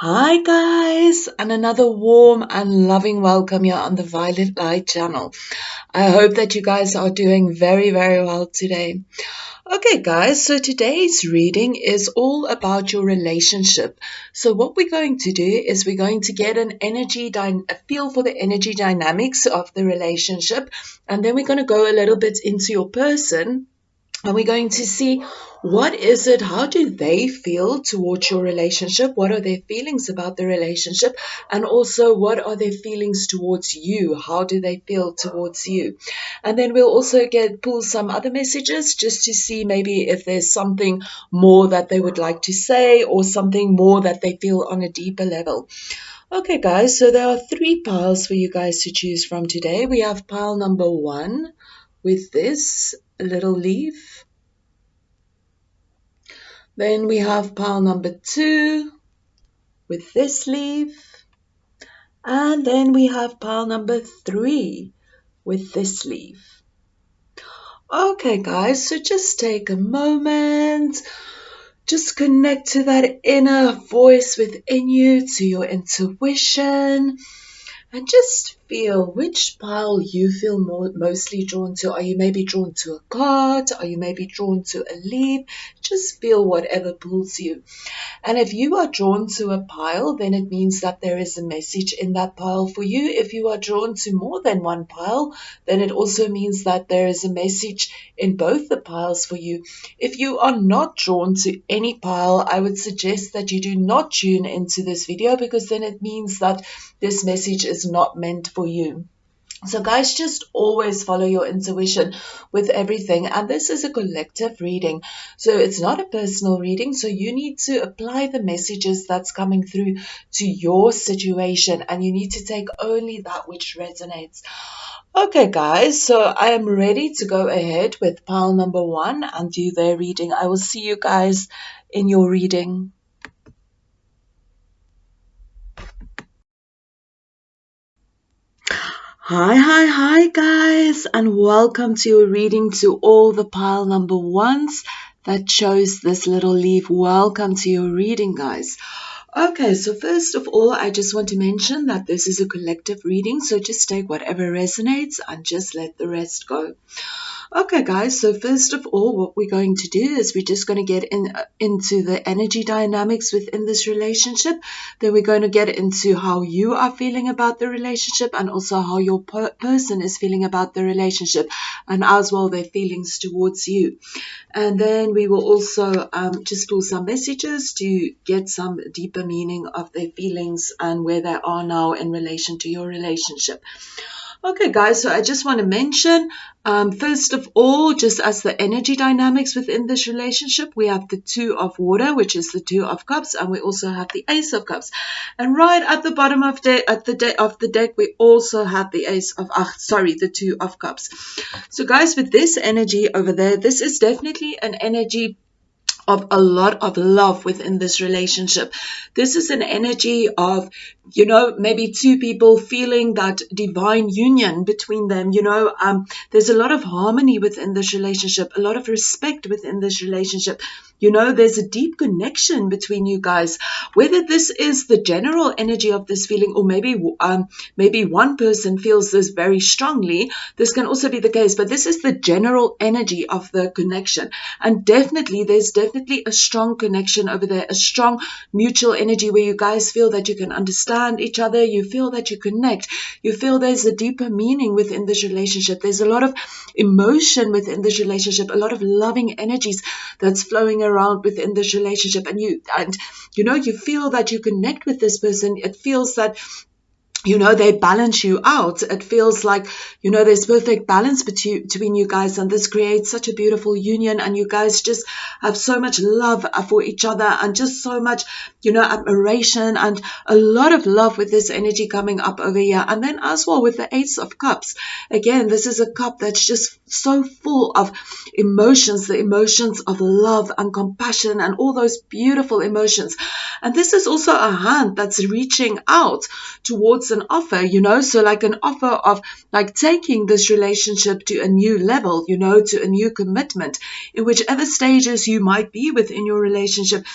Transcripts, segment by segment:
Hi guys, and another warm and loving welcome here on the Violetlight channel. I hope that you guys are doing very well today. Okay guys, so today's reading is all about your relationship. So what we're going to do is we're going to get a feel for the energy dynamics of the relationship, and then we're going to go a little bit into your person. And we're going to see what is it, how do they feel towards your relationship? What are their feelings about the relationship? And also, what are their feelings towards you? How do they feel towards you? And then we'll also pull some other messages just to see maybe if there's something more that they would like to say or something more that they feel on a deeper level. Okay, guys, so there are 3 piles for you guys to choose from today. We have pile number 1 with this little leaf. Then we have pile number 2 with this leaf. And then we have pile number 3 with this leaf. Okay, guys, so just take a moment. Just connect to that inner voice within you, to your intuition. And just feel which pile you feel mostly drawn to. Are you maybe drawn to a card? Are you maybe drawn to a leaf? Just feel whatever pulls you. And if you are drawn to a pile, then it means that there is a message in that pile for you. If you are drawn to more than one pile, then it also means that there is a message in both the piles for you. If you are not drawn to any pile, I would suggest that you do not tune into this video, because then it means that this message is not meant for you. So guys, just always follow your intuition with everything. And this is a collective reading. So it's not a personal reading. So you need to apply the messages that's coming through to your situation. And you need to take only that which resonates. Okay, guys, so I am ready to go ahead with pile number 1 and do their reading. I will see you guys in your reading. Hi guys, and welcome to your reading. To all the pile number 1s that chose this little leaf, welcome to your reading, guys. Okay, so first of all, I just want to mention that this is a collective reading, so just take whatever resonates and just let the rest go. Okay, guys, so first of all, what we're going to do is we're just going to get into the energy dynamics within this relationship. Then we're going to get into how you are feeling about the relationship, and also how your person is feeling about the relationship, and as well their feelings towards you. And then we will also just pull some messages to get some deeper meaning of their feelings and where they are now in relation to your relationship. Okay, guys, so I just want to mention, first of all, just as the energy dynamics within this relationship, we have the 2 of water, which is the 2 of cups, and we also have the Ace of Cups. And right at the bottom of the deck, we also have the the 2 of Cups. So, guys, with this energy over there, this is definitely an energy of a lot of love within this relationship. This is an energy of, maybe 2 people feeling that divine union between them. There's a lot of harmony within this relationship, a lot of respect within this relationship. There's a deep connection between you guys. Whether this is the general energy of this feeling, or maybe one person feels this very strongly, this can also be the case. But this is the general energy of the connection. And there's definitely a strong connection over there, a strong mutual energy where you guys feel that you can understand each other. You feel that you connect. You feel there's a deeper meaning within this relationship. There's a lot of emotion within this relationship, a lot of loving energies that's flowing around within this relationship. And you feel that you connect with this person. It feels that they balance you out. It feels like, there's perfect balance between you guys, and this creates such a beautiful union, and you guys just have so much love for each other, and just so much, admiration, and a lot of love with this energy coming up over here. And then as well with the Ace of Cups, again, this is a cup that's just so full of emotions, the emotions of love and compassion and all those beautiful emotions. And this is also a hand that's reaching out towards an offer, so like an offer of like taking this relationship to a new level, to a new commitment in whichever stages you might be within your relationship.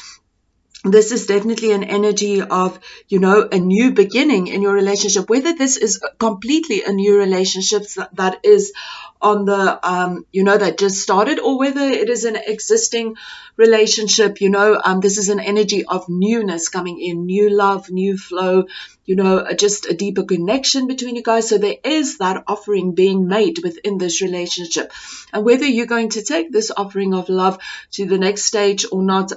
this is definitely an energy of, you know, a new beginning in your relationship, whether this is completely a new relationship that is on the, you know, that just started, or whether it is an existing relationship, you know, this is an energy of newness coming in, new love, new flow, you know, just a deeper connection between you guys. So there is that offering being made within this relationship. And whether you're going to take this offering of love to the next stage or not,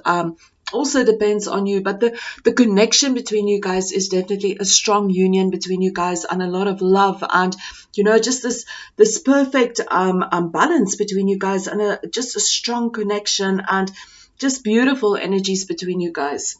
also depends on you. But the connection between you guys is definitely a strong union between you guys, and a lot of love, and, you know, just this perfect balance between you guys, and just a strong connection, and just beautiful energies between you guys.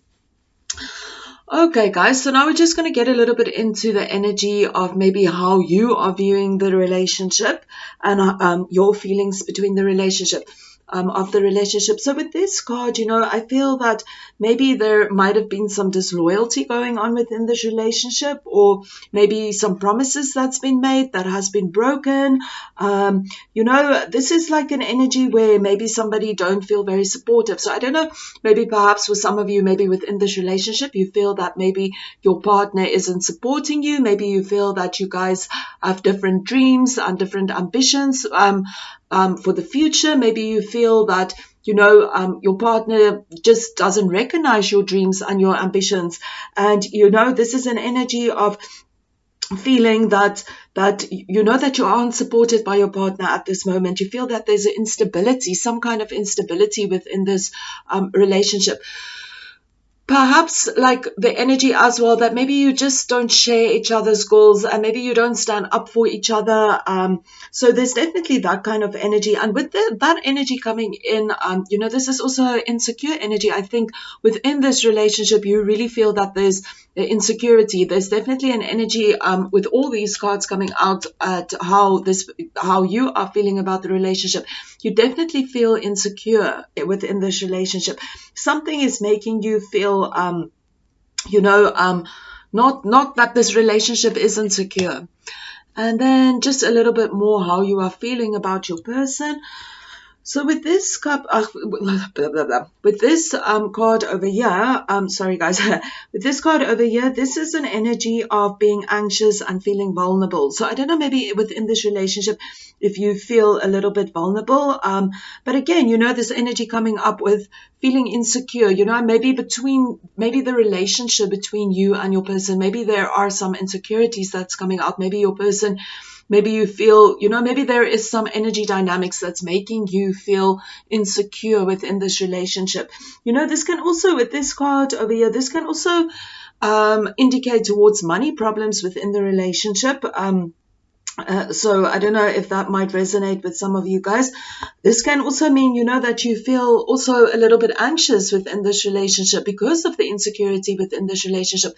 Okay, guys, so now we're just going to get a little bit into the energy of maybe how you are viewing the relationship, and your feelings between the relationship. Of the relationship. So with this card, you know, I feel that maybe there might have been some disloyalty going on within this relationship, or maybe some promises that's been made that has been broken. You know, this is like an energy where maybe somebody don't feel very supportive. So I don't know, maybe perhaps for some of you, maybe within this relationship, you feel that maybe your partner isn't supporting you. Maybe you feel that you guys have different dreams and different ambitions for the future. Maybe you feel that, you know, your partner just doesn't recognize your dreams and your ambitions. And, you know, this is an energy of feeling that you know that you aren't supported by your partner at this moment. You feel that there's an instability, some kind of instability within this relationship. Perhaps like the energy as well, that maybe you just don't share each other's goals, and maybe you don't stand up for each other. So there's definitely that kind of energy. And with that energy coming in, you know, this is also insecure energy. I think within this relationship, you really feel that there's insecurity. There's definitely an energy with all these cards coming out at how you are feeling about the relationship. You definitely feel insecure within this relationship. Something is making you feel, you know, not that this relationship isn't secure. And then just a little bit more how you are feeling about your person. So with this cup, with this card over here, sorry guys, with this card over here, this is an energy of being anxious and feeling vulnerable. So I don't know, maybe within this relationship, if you feel a little bit vulnerable, but again, you know, this energy coming up with feeling insecure, you know, maybe the relationship between you and your person, maybe there are some insecurities that's coming out. Maybe your person, maybe you feel, you know, maybe there is some energy dynamics that's making you feel insecure within this relationship. You know, this can also, with this card over here, this can also indicate towards money problems within the relationship. So I don't know if that might resonate with some of you guys. This can also mean, you know, that you feel also a little bit anxious within this relationship because of the insecurity within this relationship.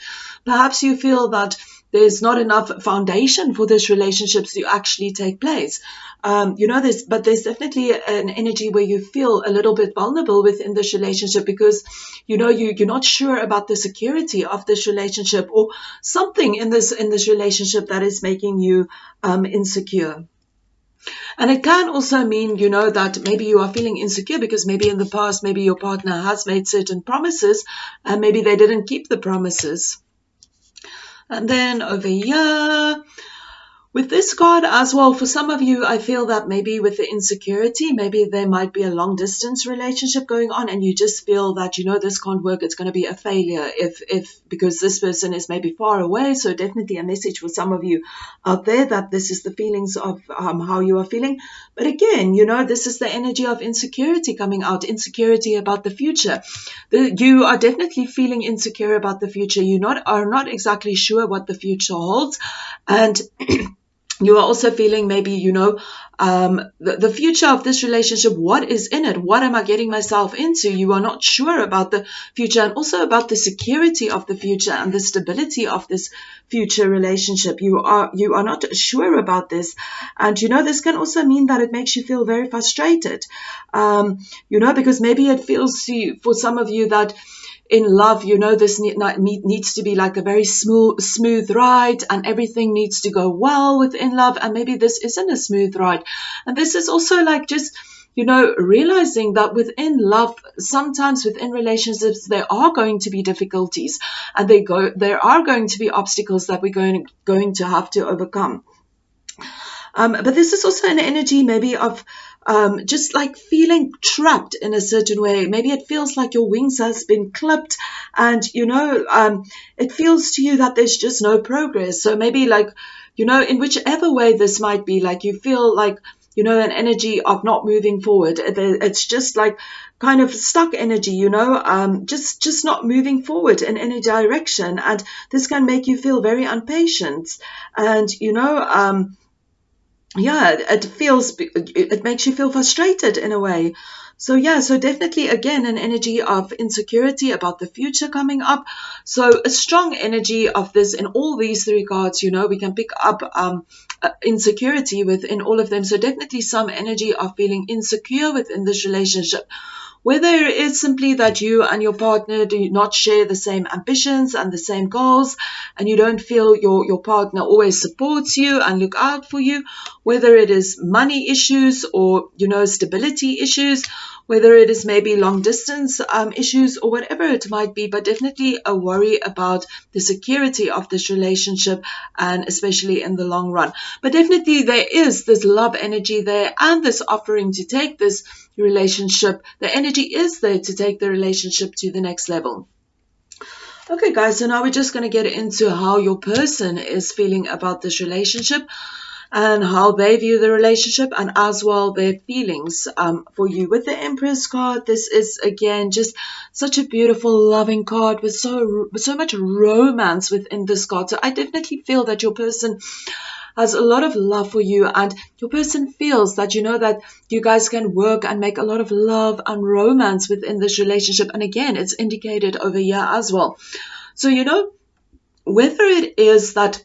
Perhaps you feel that there's not enough foundation for this relationship to actually take place. You know, there's definitely an energy where you feel a little bit vulnerable within this relationship because, you know, you're not sure about the security of this relationship, or something in this relationship that is making you insecure. And it can also mean, you know, that maybe you are feeling insecure because maybe in the past, maybe your partner has made certain promises and maybe they didn't keep the promises. And then over here, with this card as well, for some of you, I feel that maybe with the insecurity, maybe there might be a long distance relationship going on and you just feel that, you know, this can't work. It's going to be a failure because this person is maybe far away. So definitely a message for some of you out there that this is the feelings of how you are feeling. But again, you know, this is the energy of insecurity coming out, insecurity about the future. You are definitely feeling insecure about the future. You are not exactly sure what the future holds. And you are also feeling maybe, you know, the future of this relationship, what is in it? What am I getting myself into? You are not sure about the future, and also about the security of the future and the stability of this future relationship. You are not sure about this. And, you know, this can also mean that it makes you feel very frustrated, you know, because maybe it feels for some of you that in love, you know, this needs to be like a very smooth ride, and everything needs to go well within love. And maybe this isn't a smooth ride. And this is also like just, you know, realizing that within love, sometimes within relationships, there are going to be difficulties, and there are going to be obstacles that we're going to have to overcome. But this is also an energy maybe of just like feeling trapped in a certain way. Maybe it feels like your wings has been clipped, and you know, it feels to you that there's just no progress. So maybe like, you know, in whichever way this might be, like you feel like, you know, an energy of not moving forward. It's just like kind of stuck energy, you know, just not moving forward in any direction, and this can make you feel very impatient, and you know, yeah, it makes you feel frustrated in a way. So yeah, so definitely again an energy of insecurity about the future coming up. So a strong energy of this in all these three cards, you know, we can pick up insecurity within all of them. So definitely some energy of feeling insecure within this relationship. Whether it is simply that you and your partner do not share the same ambitions and the same goals, and you don't feel your partner always supports you and look out for you, whether it is money issues or, you know, stability issues, whether it is maybe long distance issues or whatever it might be, but definitely a worry about the security of this relationship, and especially in the long run. But definitely there is this love energy there, and this offering to take this relationship. The energy is there to take the relationship to the next level. Okay, guys, so now we're just going to get into how your person is feeling about this relationship, and how they view the relationship, and as well their feelings for you. With the Empress card, this is again just such a beautiful loving card with so much romance within this card. So I definitely feel that your person has a lot of love for you, and your person feels that, you know, that you guys can work and make a lot of love and romance within this relationship. And again, it's indicated over here as well. So, you know, whether it is that,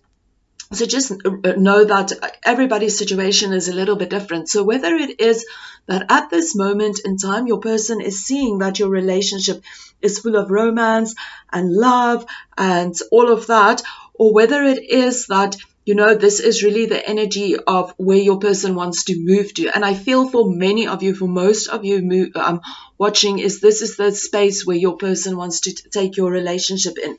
so just know that everybody's situation is a little bit different. So whether it is that at this moment in time, your person is seeing that your relationship is full of romance and love and all of that, or whether it is that, you know, this is really the energy of where your person wants to move to. And I feel for many of you, for most of you watching, this is the space where your person wants to take your relationship in.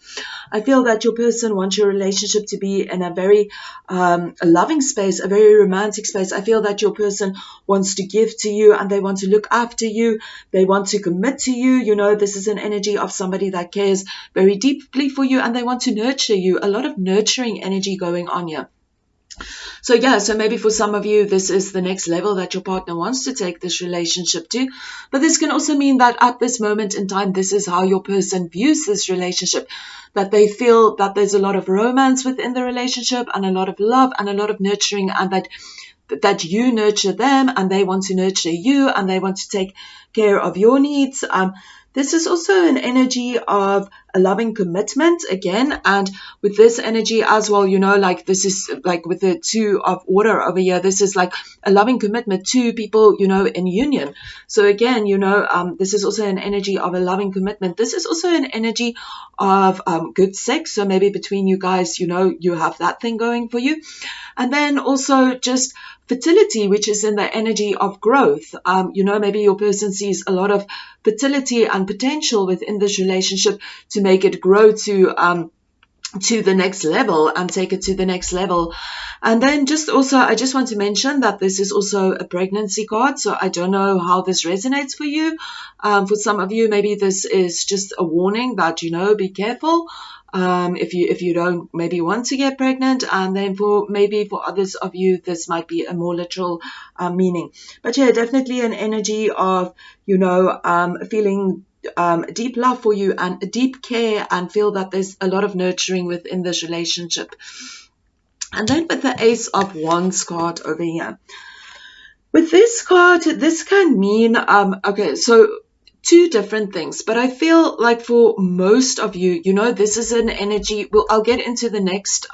I feel that your person wants your relationship to be in a very loving space, a very romantic space. I feel that your person wants to give to you, and they want to look after you. They want to commit to you. You know, this is an energy of somebody that cares very deeply for you, and they want to nurture you. A lot of nurturing energy going on here. So yeah, so maybe for some of you, this is the next level that your partner wants to take this relationship to. But this can also mean that at this moment in time, this is how your person views this relationship, that they feel that there's a lot of romance within the relationship, and a lot of love and a lot of nurturing, and that you nurture them and they want to nurture you, and they want to take care of your needs. This is also an energy of a loving commitment again, and with this energy as well, you know, like this is like with the Two of Water over here, this is like a loving commitment to people, you know, in union. So again, you know, this is also an energy of a loving commitment. This is also an energy of good sex. So maybe between you guys, you know, you have that thing going for you. And then also just fertility, which is in the energy of growth. You know, maybe your person sees a lot of fertility and potential within this relationship to make it grow to the next level and take it to the next level. And then just also, I just want to mention that this is also a pregnancy card. So I don't know how this resonates for you. For some of you, maybe this is just a warning that, you know, be careful. If you don't maybe want to get pregnant, and then for others of you, this might be a more literal meaning. But yeah, definitely an energy of, you know, feeling deep love for you and deep care, and feel that there's a lot of nurturing within this relationship. And then with the Ace of Wands card over here, with this card, this can mean okay, so two different things, but I feel like for most of you, you know, this is an energy. Well, I'll get into the next.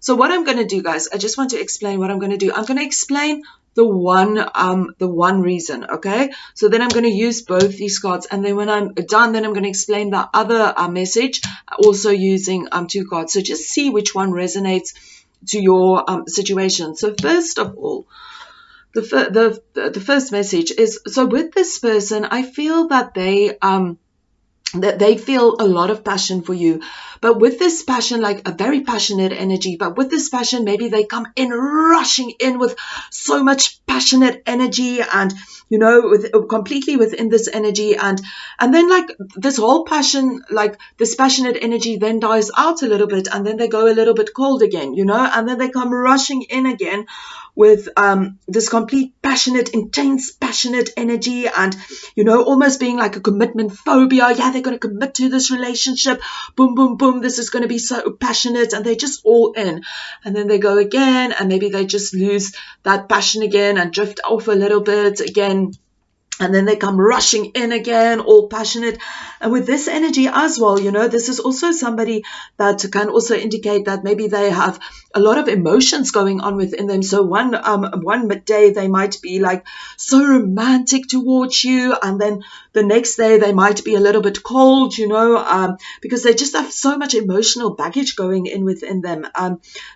So what I'm going to do, guys, I just want to explain what I'm going to do. I'm going to explain the one reason, okay? So then I'm going to use both these cards, and then when I'm done, then I'm going to explain the other message, also using two cards. So just see which one resonates to your situation. So first of all, the first message is, so with this person, I feel that they feel a lot of passion for you, but with this passion, like a very passionate energy, but with this passion, maybe they come in rushing in with so much passionate energy, and completely within this energy, and then like this whole passion, like this passionate energy then dies out a little bit, and then they go a little bit cold again, and then they come rushing in again with this complete passionate, intense passionate energy, and almost being like a commitment phobia. Yeah, they're going to commit to this relationship, boom boom boom, this is going to be so passionate, and they're just all in, and then they go again, and maybe they just lose that passion again and drift off a little bit again, and then they come rushing in again, all passionate. And with this energy as well, this is also somebody that can also indicate that maybe they have a lot of emotions going on within them. So one day they might be like so romantic towards you, and then the next day they might be a little bit cold, because they just have so much emotional baggage going in within them.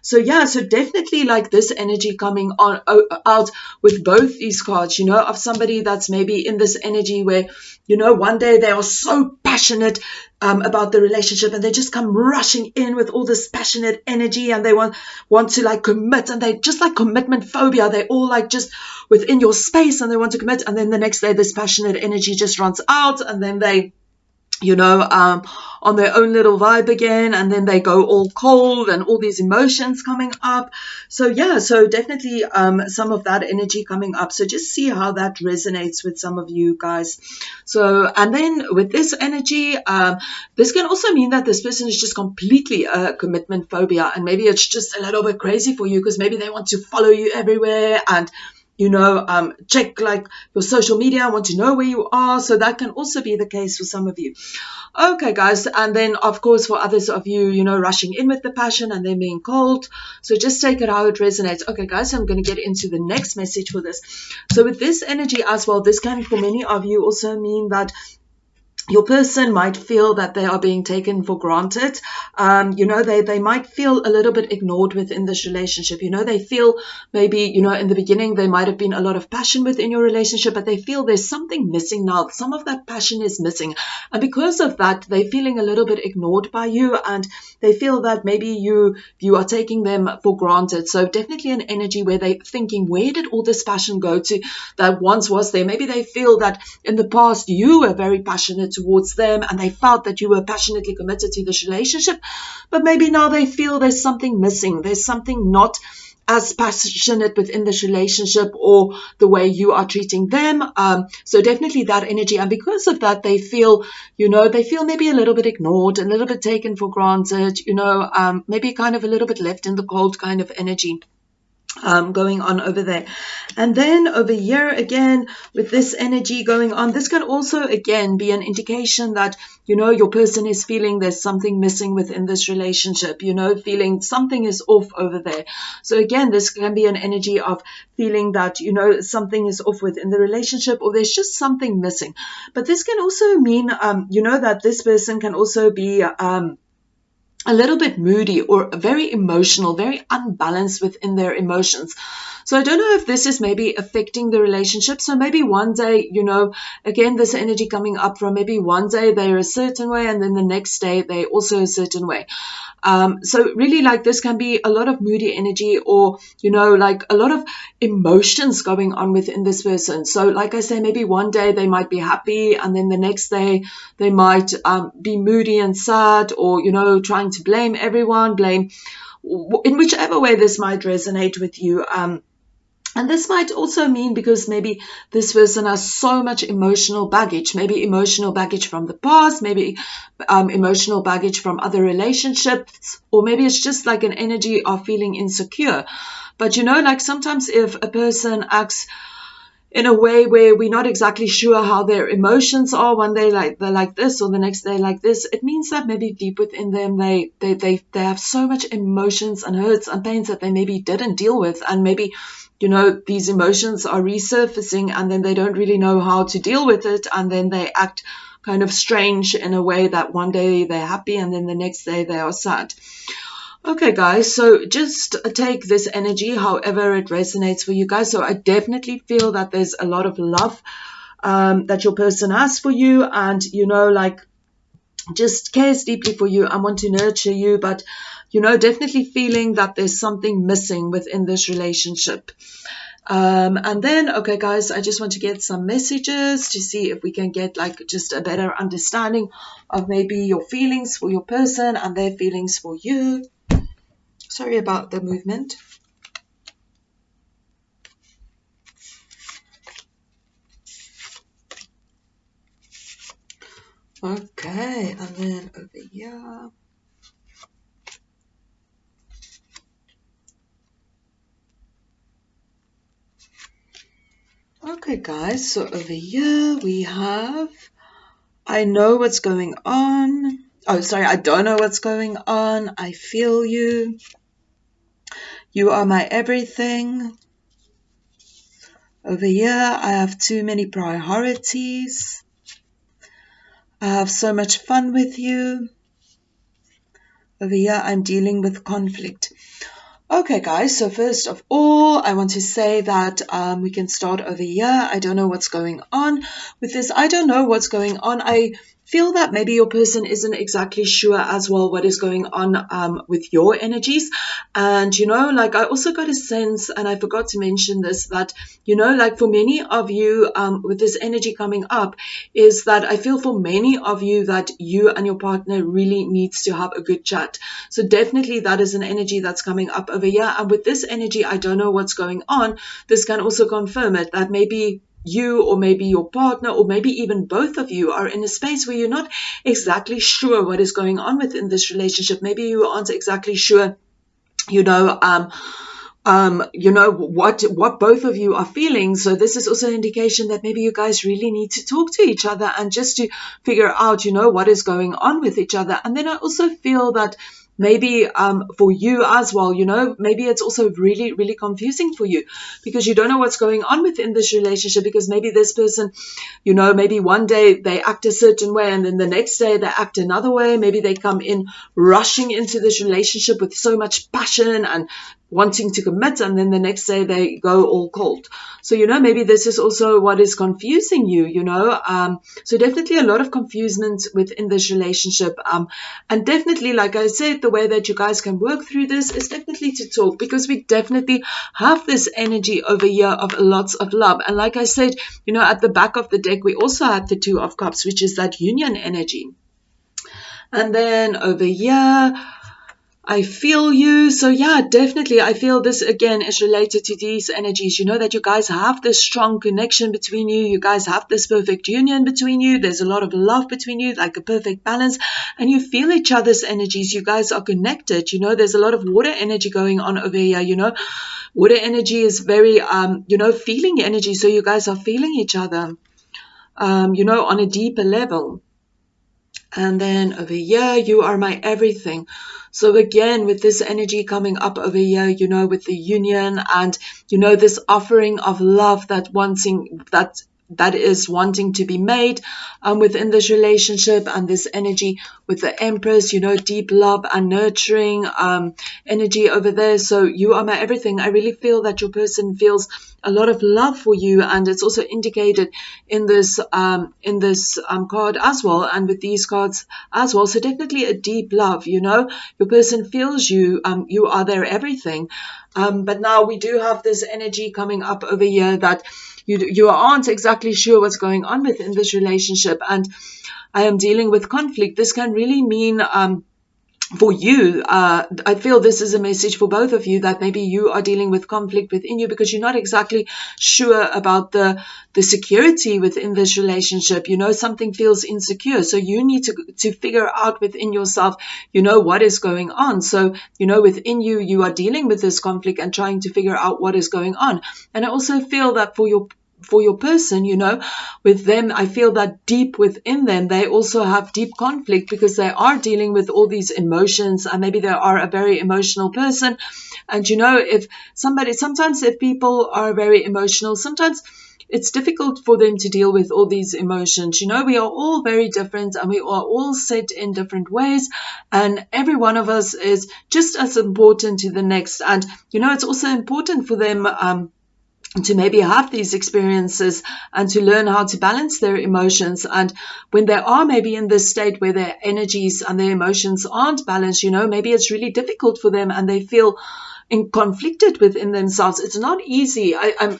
So definitely like this energy coming on out with both these cards, of somebody that's maybe in this energy where, one day they are so passionate about the relationship, and they just come rushing in with all this passionate energy, and they want to like commit, and they just like commitment phobia. They all like just within your space, and they want to commit, and then the next day this passionate energy just runs out, and then they on their own little vibe again, and then they go all cold, and all these emotions coming up. So definitely some of that energy coming up. So just see how that resonates with some of you guys. So, and then with this energy, this can also mean that this person is just completely a commitment phobia, and maybe it's just a little bit crazy for you, because maybe they want to follow you everywhere, and check like your social media. I want to know where you are. So that can also be the case for some of you. Okay, guys. And then, of course, for others of you, rushing in with the passion and then being cold. So just take it how it resonates. Okay, guys, so I'm going to get into the next message for this. So with this energy as well, this can, for many of you, also mean that your person might feel that they are being taken for granted. They might feel a little bit ignored within this relationship. They feel maybe, in the beginning, there might have been a lot of passion within your relationship, but they feel there's something missing now. Some of that passion is missing. And because of that, they're feeling a little bit ignored by you, and they feel that maybe you are taking them for granted. So definitely an energy where they're thinking, where did all this passion go to that once was there? Maybe they feel that in the past you were very passionate towards them, and they felt that you were passionately committed to this relationship, but maybe now they feel there's something missing. There's something not as passionate within this relationship, or the way you are treating them. So definitely that energy. And because of that, they feel, maybe a little bit ignored, a little bit taken for granted, maybe kind of a little bit left in the cold kind of energy going on over there. And then over here again, with this energy going on, this can also again be an indication that your person is feeling there's something missing within this relationship, feeling something is off over there. So again, this can be an energy of feeling that something is off within the relationship, or there's just something missing. But this can also mean that this person can also be a little bit moody, or very emotional, very unbalanced within their emotions. So I don't know if this is maybe affecting the relationship. So maybe one day, again, this energy coming up from maybe one day they're a certain way, and then the next day they're also a certain way. So really, like, this can be a lot of moody energy, or like a lot of emotions going on within this person. So like I say, maybe one day they might be happy, and then the next day they might be moody and sad, or trying to blame everyone, in whichever way this might resonate with you. And this might also mean because maybe this person has so much emotional baggage, maybe emotional baggage from the past, maybe emotional baggage from other relationships, or maybe it's just like an energy of feeling insecure. But like sometimes if a person acts in a way where we're not exactly sure how their emotions are, one day they're like this, or the next day like this, it means that maybe deep within them they have so much emotions and hurts and pains that they maybe didn't deal with, and maybe these emotions are resurfacing, and then they don't really know how to deal with it, and then they act kind of strange in a way that one day they're happy and then the next day they are sad. Okay, guys, so just take this energy however it resonates for you guys. So I definitely feel that there's a lot of love that your person has for you, and, you know, like, just cares deeply for you and want to nurture you, but, you know, definitely feeling that there's something missing within this relationship. And then, okay, guys, I just want to get some messages to see if we can get like just a better understanding of maybe your feelings for your person and their feelings for you. Sorry about the movement. Okay, and then over here. Okay, guys, so over here we have, I know what's going on. Oh, sorry, I don't know what's going on. I feel you. You are my everything. Over here, I have too many priorities. I have so much fun with you. Over here, I'm dealing with conflict. Okay, guys, so first of all, I want to say that we can start over here. I don't know what's going on with this. I don't know what's going on. I feel that maybe your person isn't exactly sure as well what is going on with your energies. And, you know, like, I also got a sense, and I forgot to mention this, that, you know, like, for many of you with this energy coming up, is that I feel for many of you that you and your partner really needs to have a good chat. So definitely that is an energy that's coming up over here. And with this energy, I don't know what's going on. This can also confirm it, that maybe you or maybe your partner or maybe even both of you are in a space where you're not exactly sure what is going on within this relationship. Maybe you aren't exactly sure, you know, you know, what both of you are feeling. So this is also an indication that maybe you guys really need to talk to each other and just to figure out, you know, what is going on with each other. And then I also feel that maybe for you as well, you know, maybe it's also really, really confusing for you because you don't know what's going on within this relationship, because maybe this person, you know, maybe one day they act a certain way and then the next day they act another way. Maybe they come in rushing into this relationship with so much passion and wanting to commit, and then the next day they go all cold. So, you know, maybe this is also what is confusing you, you know. So definitely a lot of confusion within this relationship. And definitely, like I said, the way that you guys can work through this is definitely to talk, because we definitely have this energy over here of lots of love. And like I said, you know, at the back of the deck, we also have the Two of Cups, which is that union energy. And then over here, I feel you. So yeah, definitely. I feel this again is related to these energies. You know that you guys have this strong connection between you. You guys have this perfect union between you. There's a lot of love between you, like a perfect balance. And you feel each other's energies. You guys are connected. You know, there's a lot of water energy going on over here. You know, water energy is very, you know, feeling energy. So you guys are feeling each other, you know, on a deeper level. And then over here, you are my everything. So again, with this energy coming up over here, you know, with the union and, you know, this offering of love that is wanting to be made within this relationship, and this energy with the Empress, you know, deep love and nurturing energy over there. So you are my everything. I really feel that your person feels a lot of love for you, and it's also indicated in this card as well, and with these cards as well. So definitely a deep love, you know, your person feels you, you are their everything. But now we do have this energy coming up over here that you aren't exactly sure what's going on within this relationship, and I am dealing with conflict. This can really mean for you, I feel this is a message for both of you, that maybe you are dealing with conflict within you because you're not exactly sure about the security within this relationship. You know, something feels insecure. So you need to figure out within yourself, you know, what is going on. So, you know, within you, you are dealing with this conflict and trying to figure out what is going on. And I also feel that for your person, you know, with them, I feel that deep within them, they also have deep conflict because they are dealing with all these emotions, and maybe they are a very emotional person. And, you know, sometimes if people are very emotional, sometimes, it's difficult for them to deal with all these emotions. You know, we are all very different and we are all set in different ways, and every one of us is just as important to the next. And, you know, it's also important for them to maybe have these experiences and to learn how to balance their emotions. And when they are maybe in this state where their energies and their emotions aren't balanced, you know, maybe it's really difficult for them and they feel conflicted within themselves. It's not easy. I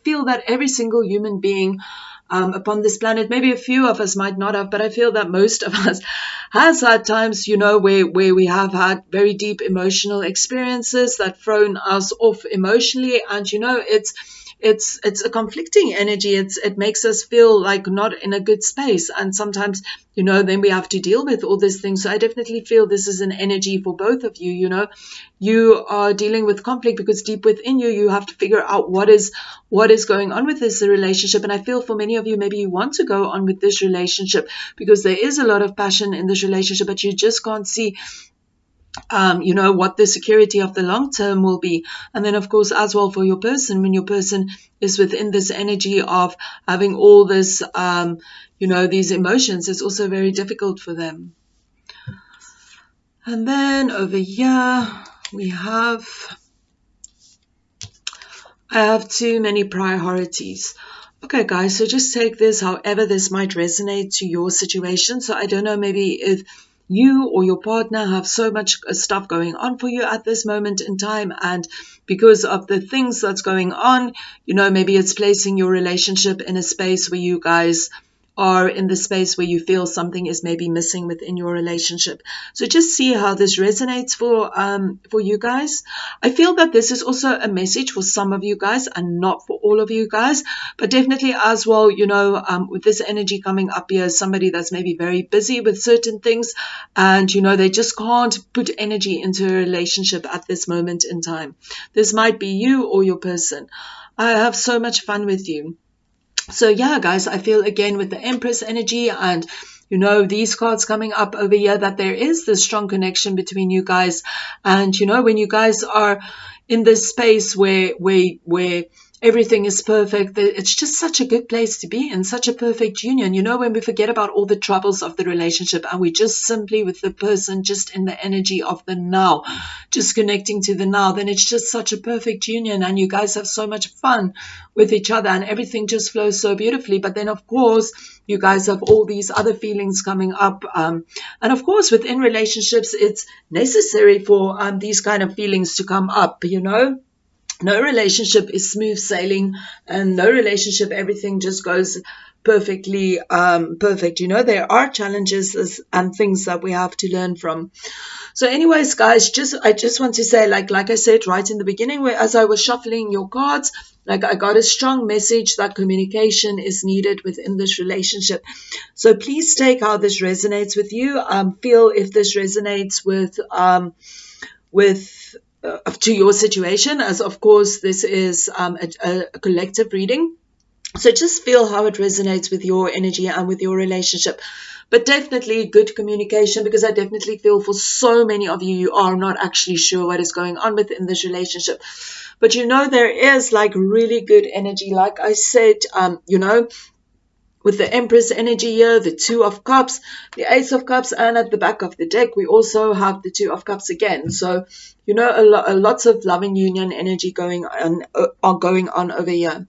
feel that every single human being upon this planet, maybe a few of us might not have, but I feel that most of us has had times, you know, where we have had very deep emotional experiences that thrown us off emotionally. And, you know, it's a conflicting energy. It makes us feel like not in a good space. And sometimes, you know, then we have to deal with all these things. So I definitely feel this is an energy for both of you. You know, you are dealing with conflict because deep within you, you have to figure out what is going on with this relationship. And I feel for many of you, maybe you want to go on with this relationship because there is a lot of passion in this relationship, but you just can't see you know, what the security of the long term will be. And then, of course, as well for your person, when your person is within this energy of having all this, you know, these emotions, it's also very difficult for them. And then over here, I have too many priorities. Okay, guys, so just take this however this might resonate to your situation. So I don't know, maybe if you or your partner have so much stuff going on for you at this moment in time, and because of the things that's going on, you know, maybe it's placing your relationship in a space where you guys are in the space where you feel something is maybe missing within your relationship. So just see how this resonates for you guys. I feel that this is also a message for some of you guys and not for all of you guys, but definitely as well, you know, with this energy coming up here, somebody that's maybe very busy with certain things and, you know, they just can't put energy into a relationship at this moment in time. This might be you or your person. I have so much fun with you. So yeah, guys, I feel again with the Empress energy and, you know, these cards coming up over here that there is this strong connection between you guys. And, you know, when you guys are in this space where everything is perfect, it's just such a good place to be in, such a perfect union. You know, when we forget about all the troubles of the relationship and we just simply with the person just in the energy of the now, just connecting to the now, then it's just such a perfect union and you guys have so much fun with each other and everything just flows so beautifully. But then, of course, you guys have all these other feelings coming up. And of course, within relationships, it's necessary for these kind of feelings to come up, you know. No relationship is smooth sailing, and no relationship, everything just goes perfectly perfect. You know, there are challenges and things that we have to learn from. So anyways, guys, I just want to say, like I said right in the beginning, where as I was shuffling your cards, like I got a strong message that communication is needed within this relationship. So please take how this resonates with you. Feel if this resonates with to your situation, as of course this is a collective reading. So just feel how it resonates with your energy and with your relationship. But definitely good communication, because I definitely feel for so many of you, you are not actually sure what is going on within this relationship. But you know, there is like really good energy. Like I said, you know, with the Empress energy here, the Two of Cups, the Ace of Cups, and at the back of the deck, we also have the Two of Cups again. So, you know, lots of loving union energy going on over here.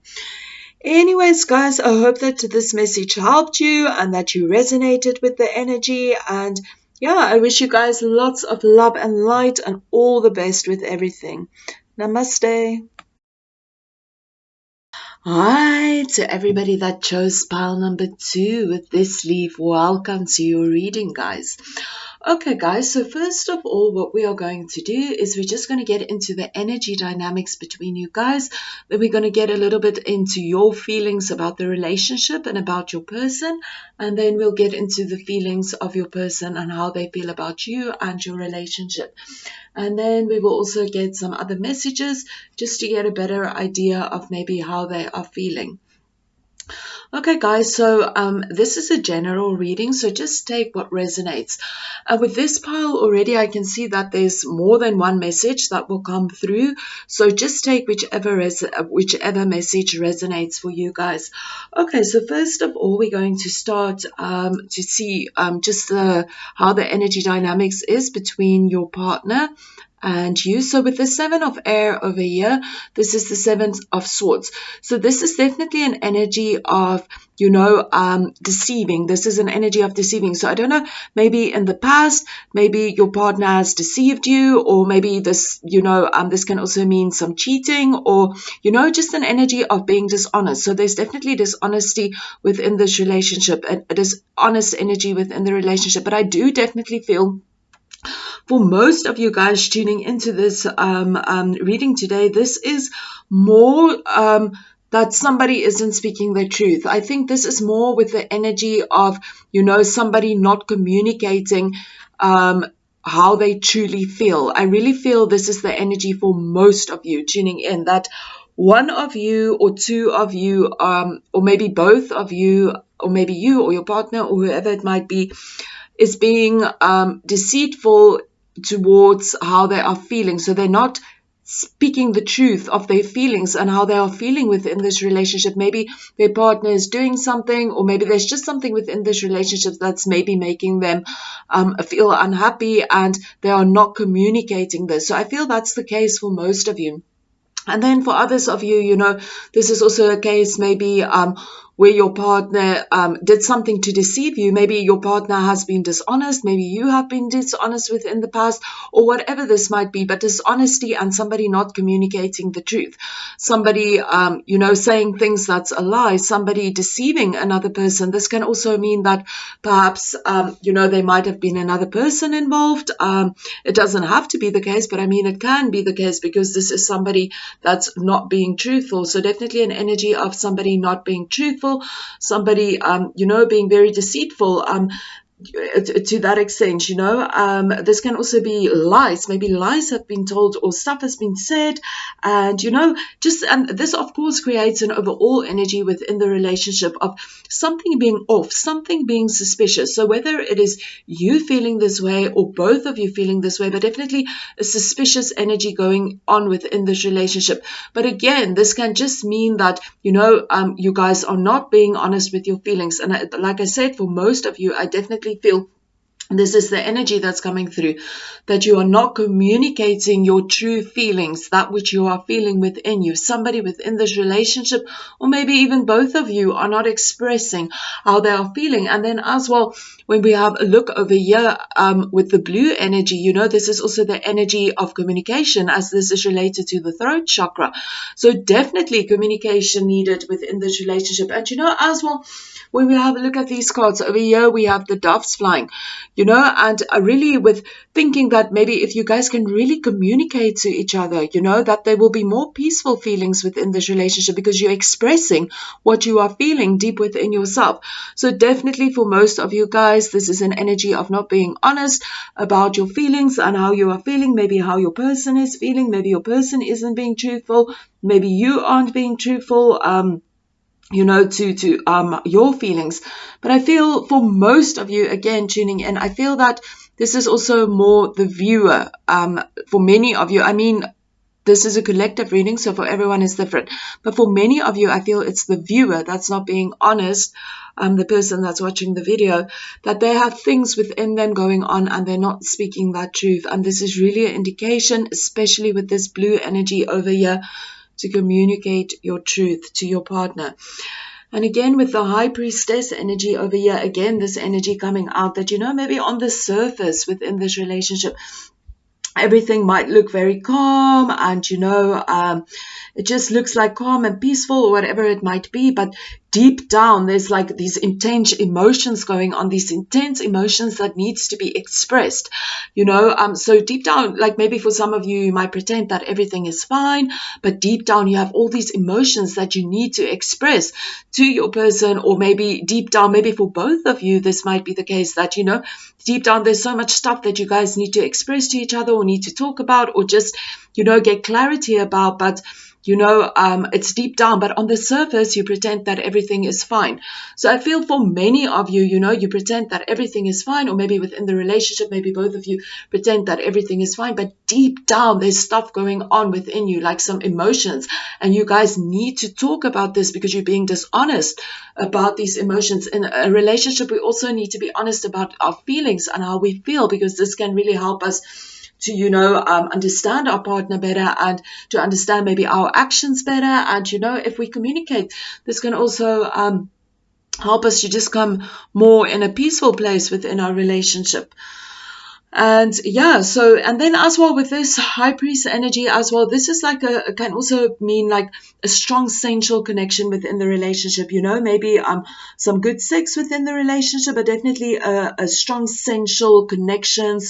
Anyways, guys, I hope that this message helped you and that you resonated with the energy. And yeah, I wish you guys lots of love and light and all the best with everything. Namaste. Hi to everybody that chose pile number 2 with this leaf. Welcome to your reading, guys. Okay, guys, so first of all, what we are going to do is we're just going to get into the energy dynamics between you guys. Then we're going to get a little bit into your feelings about the relationship and about your person. And then we'll get into the feelings of your person and how they feel about you and your relationship. And then we will also get some other messages just to get a better idea of maybe how they are feeling. Okay, guys, so this is a general reading, so just take what resonates. With this pile already, I can see that there's more than one message that will come through, so just take whichever message resonates for you guys. Okay, so first of all, we're going to start to see just how the energy dynamics is between your partner and you. So with the Seven of Air over here, this is the Seven of Swords. So this is definitely an energy of, deceiving. This is an energy of deceiving. So I don't know, maybe in the past, maybe your partner has deceived you, or maybe this, this can also mean some cheating, or, just an energy of being dishonest. So there's definitely dishonesty within this relationship, and dishonest energy within the relationship. But I do definitely feel for most of you guys tuning into this reading today, this is more that somebody isn't speaking their truth. I think this is more with the energy of, somebody not communicating how they truly feel. I really feel this is the energy for most of you tuning in, that one of you or two of you, or maybe both of you, or maybe you or your partner or whoever it might be, is being deceitful towards how they are feeling. So they're not speaking the truth of their feelings and how they are feeling within this relationship. Maybe their partner is doing something, or maybe there's just something within this relationship that's maybe making them feel unhappy, and they are not communicating this. So I feel that's the case for most of you. And then for others of you, this is also a case maybe where your partner did something to deceive you. Maybe your partner has been dishonest. Maybe you have been dishonest within the past, or whatever this might be. But dishonesty and somebody not communicating the truth, somebody, saying things that's a lie, somebody deceiving another person. This can also mean that perhaps, there might have been another person involved. It doesn't have to be the case, but I mean, it can be the case, because this is somebody that's not being truthful. So definitely an energy of somebody not being truthful, somebody, being very deceitful. To that extent, this can also be lies. Maybe lies have been told, or stuff has been said, and and this of course creates an overall energy within the relationship of something being off, something being suspicious. So whether it is you feeling this way or both of you feeling this way, but definitely a suspicious energy going on within this relationship. But again, this can just mean that you guys are not being honest with your feelings. And like I said, for most of you, I definitely feel this is the energy that's coming through, that you are not communicating your true feelings, that which you are feeling within you. Somebody within this relationship, or maybe even both of you, are not expressing how they are feeling. And then as well, when we have a look over here with the blue energy, this is also the energy of communication, as this is related to the throat chakra. So definitely communication needed within this relationship. And as well, when we have a look at these cards over here, we have the doves flying, and really with thinking that maybe if you guys can really communicate to each other, that there will be more peaceful feelings within this relationship, because you're expressing what you are feeling deep within yourself. So definitely for most of you guys, this is an energy of not being honest about your feelings and how you are feeling, maybe how your person is feeling, maybe your person isn't being truthful, maybe you aren't being truthful, to your feelings. But I feel for most of you, again, tuning in, I feel that this is also more the viewer. For many of you, I mean, this is a collective reading, so for everyone it's different. But for many of you, I feel it's the viewer that's not being honest, the person that's watching the video, that they have things within them going on and they're not speaking that truth. And this is really an indication, especially with this blue energy over here, to communicate your truth to your partner. And again, with the High Priestess energy over here, again, this energy coming out that, maybe on the surface within this relationship, everything might look very calm and, it just looks like calm and peaceful, or whatever it might be. But deep down, there's like these intense emotions going on, these intense emotions that needs to be expressed, so deep down, like maybe for some of you, you might pretend that everything is fine, but deep down you have all these emotions that you need to express to your person. Or maybe deep down, maybe for both of you, this might be the case that, deep down there's so much stuff that you guys need to express to each other, or need to talk about, or just, get clarity about. But it's deep down, but on the surface, you pretend that everything is fine. So I feel for many of you, you pretend that everything is fine, or maybe within the relationship, maybe both of you pretend that everything is fine, but deep down, there's stuff going on within you, like some emotions, and you guys need to talk about this because you're being dishonest about these emotions. In a relationship, we also need to be honest about our feelings and how we feel, because this can really help us to, understand our partner better, and to understand maybe our actions better. And, if we communicate, this can also help us to just come more in a peaceful place within our relationship. And and then as well with this high priest energy as well, this is like can also mean like a strong sensual connection within the relationship, maybe some good sex within the relationship, but definitely a strong sensual connection,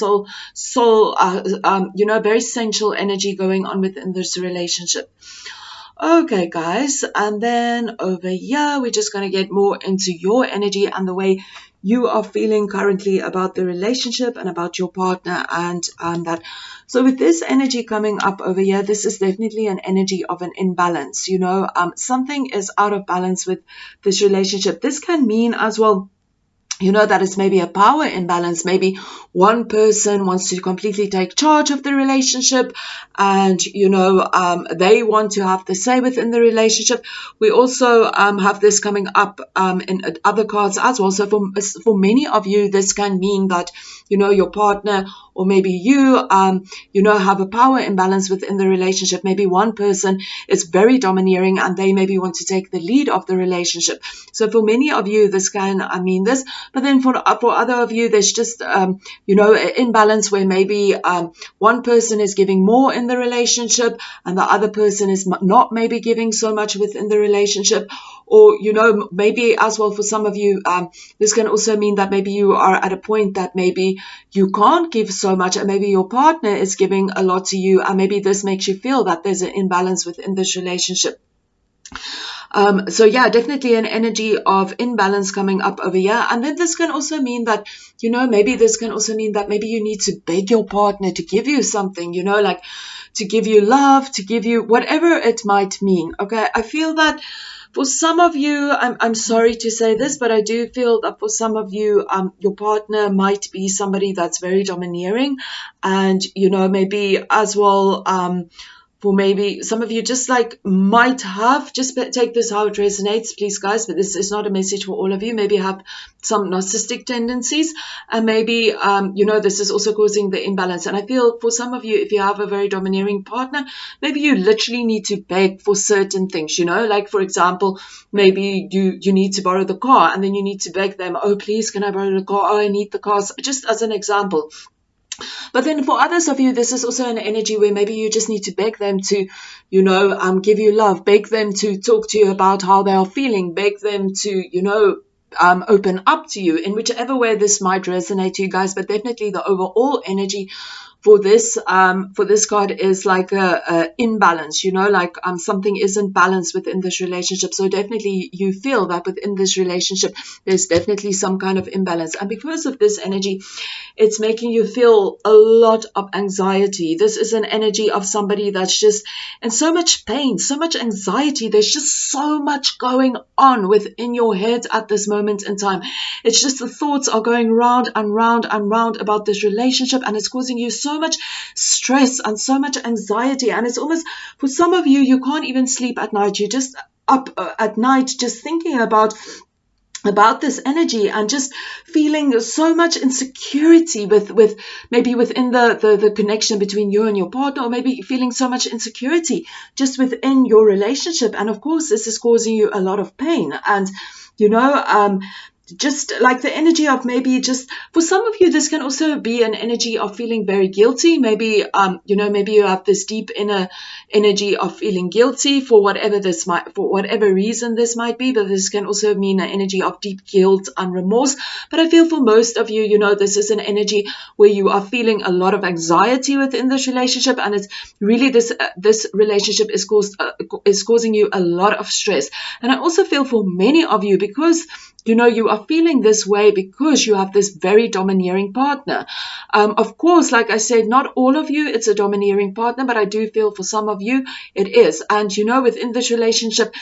very sensual energy going on within this relationship. Okay, guys, and then over here, we're just going to get more into your energy and the way you are feeling currently about the relationship and about your partner and that. So with this energy coming up over here, this is definitely an energy of an imbalance, something is out of balance with this relationship. This can mean as well, that is maybe a power imbalance. Maybe one person wants to completely take charge of the relationship, and, they want to have the say within the relationship. We also have this coming up in other cards as well. So for many of you, this can mean that, your partner or maybe you, have a power imbalance within the relationship. Maybe one person is very domineering and they maybe want to take the lead of the relationship. So for many of you, this can mean this. But then for other of you, there's just, an imbalance where maybe one person is giving more in the relationship and the other person is not maybe giving so much within the relationship. Or, maybe as well for some of you, this can also mean that maybe you are at a point that maybe you can't give so much, and maybe your partner is giving a lot to you, and maybe this makes you feel that there's an imbalance within this relationship. Definitely an energy of imbalance coming up over here. And then this can also mean that, maybe this can also mean that maybe you need to beg your partner to give you something, like to give you love, to give you whatever it might mean. Okay, I feel that for some of you, I'm sorry to say this, but I do feel that for some of you, your partner might be somebody that's very domineering, and, maybe as well, for maybe some of you just like might have, just take this how it resonates, please guys, but this is not a message for all of you, maybe have some narcissistic tendencies, and maybe, this is also causing the imbalance. And I feel for some of you, if you have a very domineering partner, maybe you literally need to beg for certain things, like for example, maybe you need to borrow the car, and then you need to beg them, oh, please, can I borrow the car? Oh, I need the car, just as an example. But then for others of you, this is also an energy where maybe you just need to beg them to, give you love, beg them to talk to you about how they are feeling, beg them to, open up to you in whichever way this might resonate to you guys. But definitely the overall energy for this card is like a imbalance, like something isn't balanced within this relationship. So definitely you feel that within this relationship there's definitely some kind of imbalance, and because of this energy, it's making you feel a lot of anxiety. This is an energy of somebody that's just in so much pain, so much anxiety. There's just so much going on within your head at this moment in time. It's just the thoughts are going round and round and round about this relationship, and it's causing you so much stress and so much anxiety. And it's almost, for some of you, you can't even sleep at night. You're just up at night just thinking about this energy, and just feeling so much insecurity with maybe within the connection between you and your partner, or maybe feeling so much insecurity just within your relationship. And of course, this is causing you a lot of pain. And just like the energy of maybe just, for some of you, this can also be an energy of feeling very guilty. Maybe, maybe you have this deep inner energy of feeling guilty for whatever reason this might be, but this can also mean an energy of deep guilt and remorse. But I feel for most of you, this is an energy where you are feeling a lot of anxiety within this relationship, and it's really this relationship is causing you a lot of stress. And I also feel for many of you, because you are feeling this way because you have this very domineering partner. Of course, like I said, not all of you, it's a domineering partner, but I do feel for some of you, it is. And, you know, within this relationship,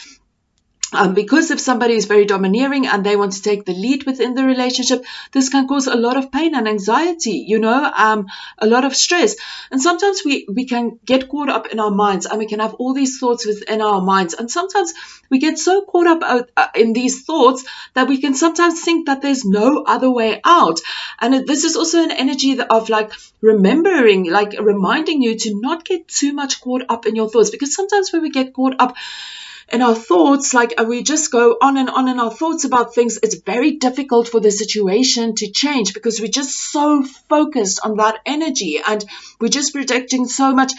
because if somebody is very domineering and they want to take the lead within the relationship, this can cause a lot of pain and anxiety, you know, a lot of stress. And sometimes we can get caught up in our minds, and we can have all these thoughts within our minds. And sometimes we get so caught up in these thoughts that we can sometimes think that there's no other way out. And this is also an energy of like remembering, like reminding you to not get too much caught up in your thoughts, because sometimes when we get caught up in our thoughts, like we just go on and on in our thoughts about things, it's very difficult for the situation to change, because we're just so focused on that energy, and we're just projecting so much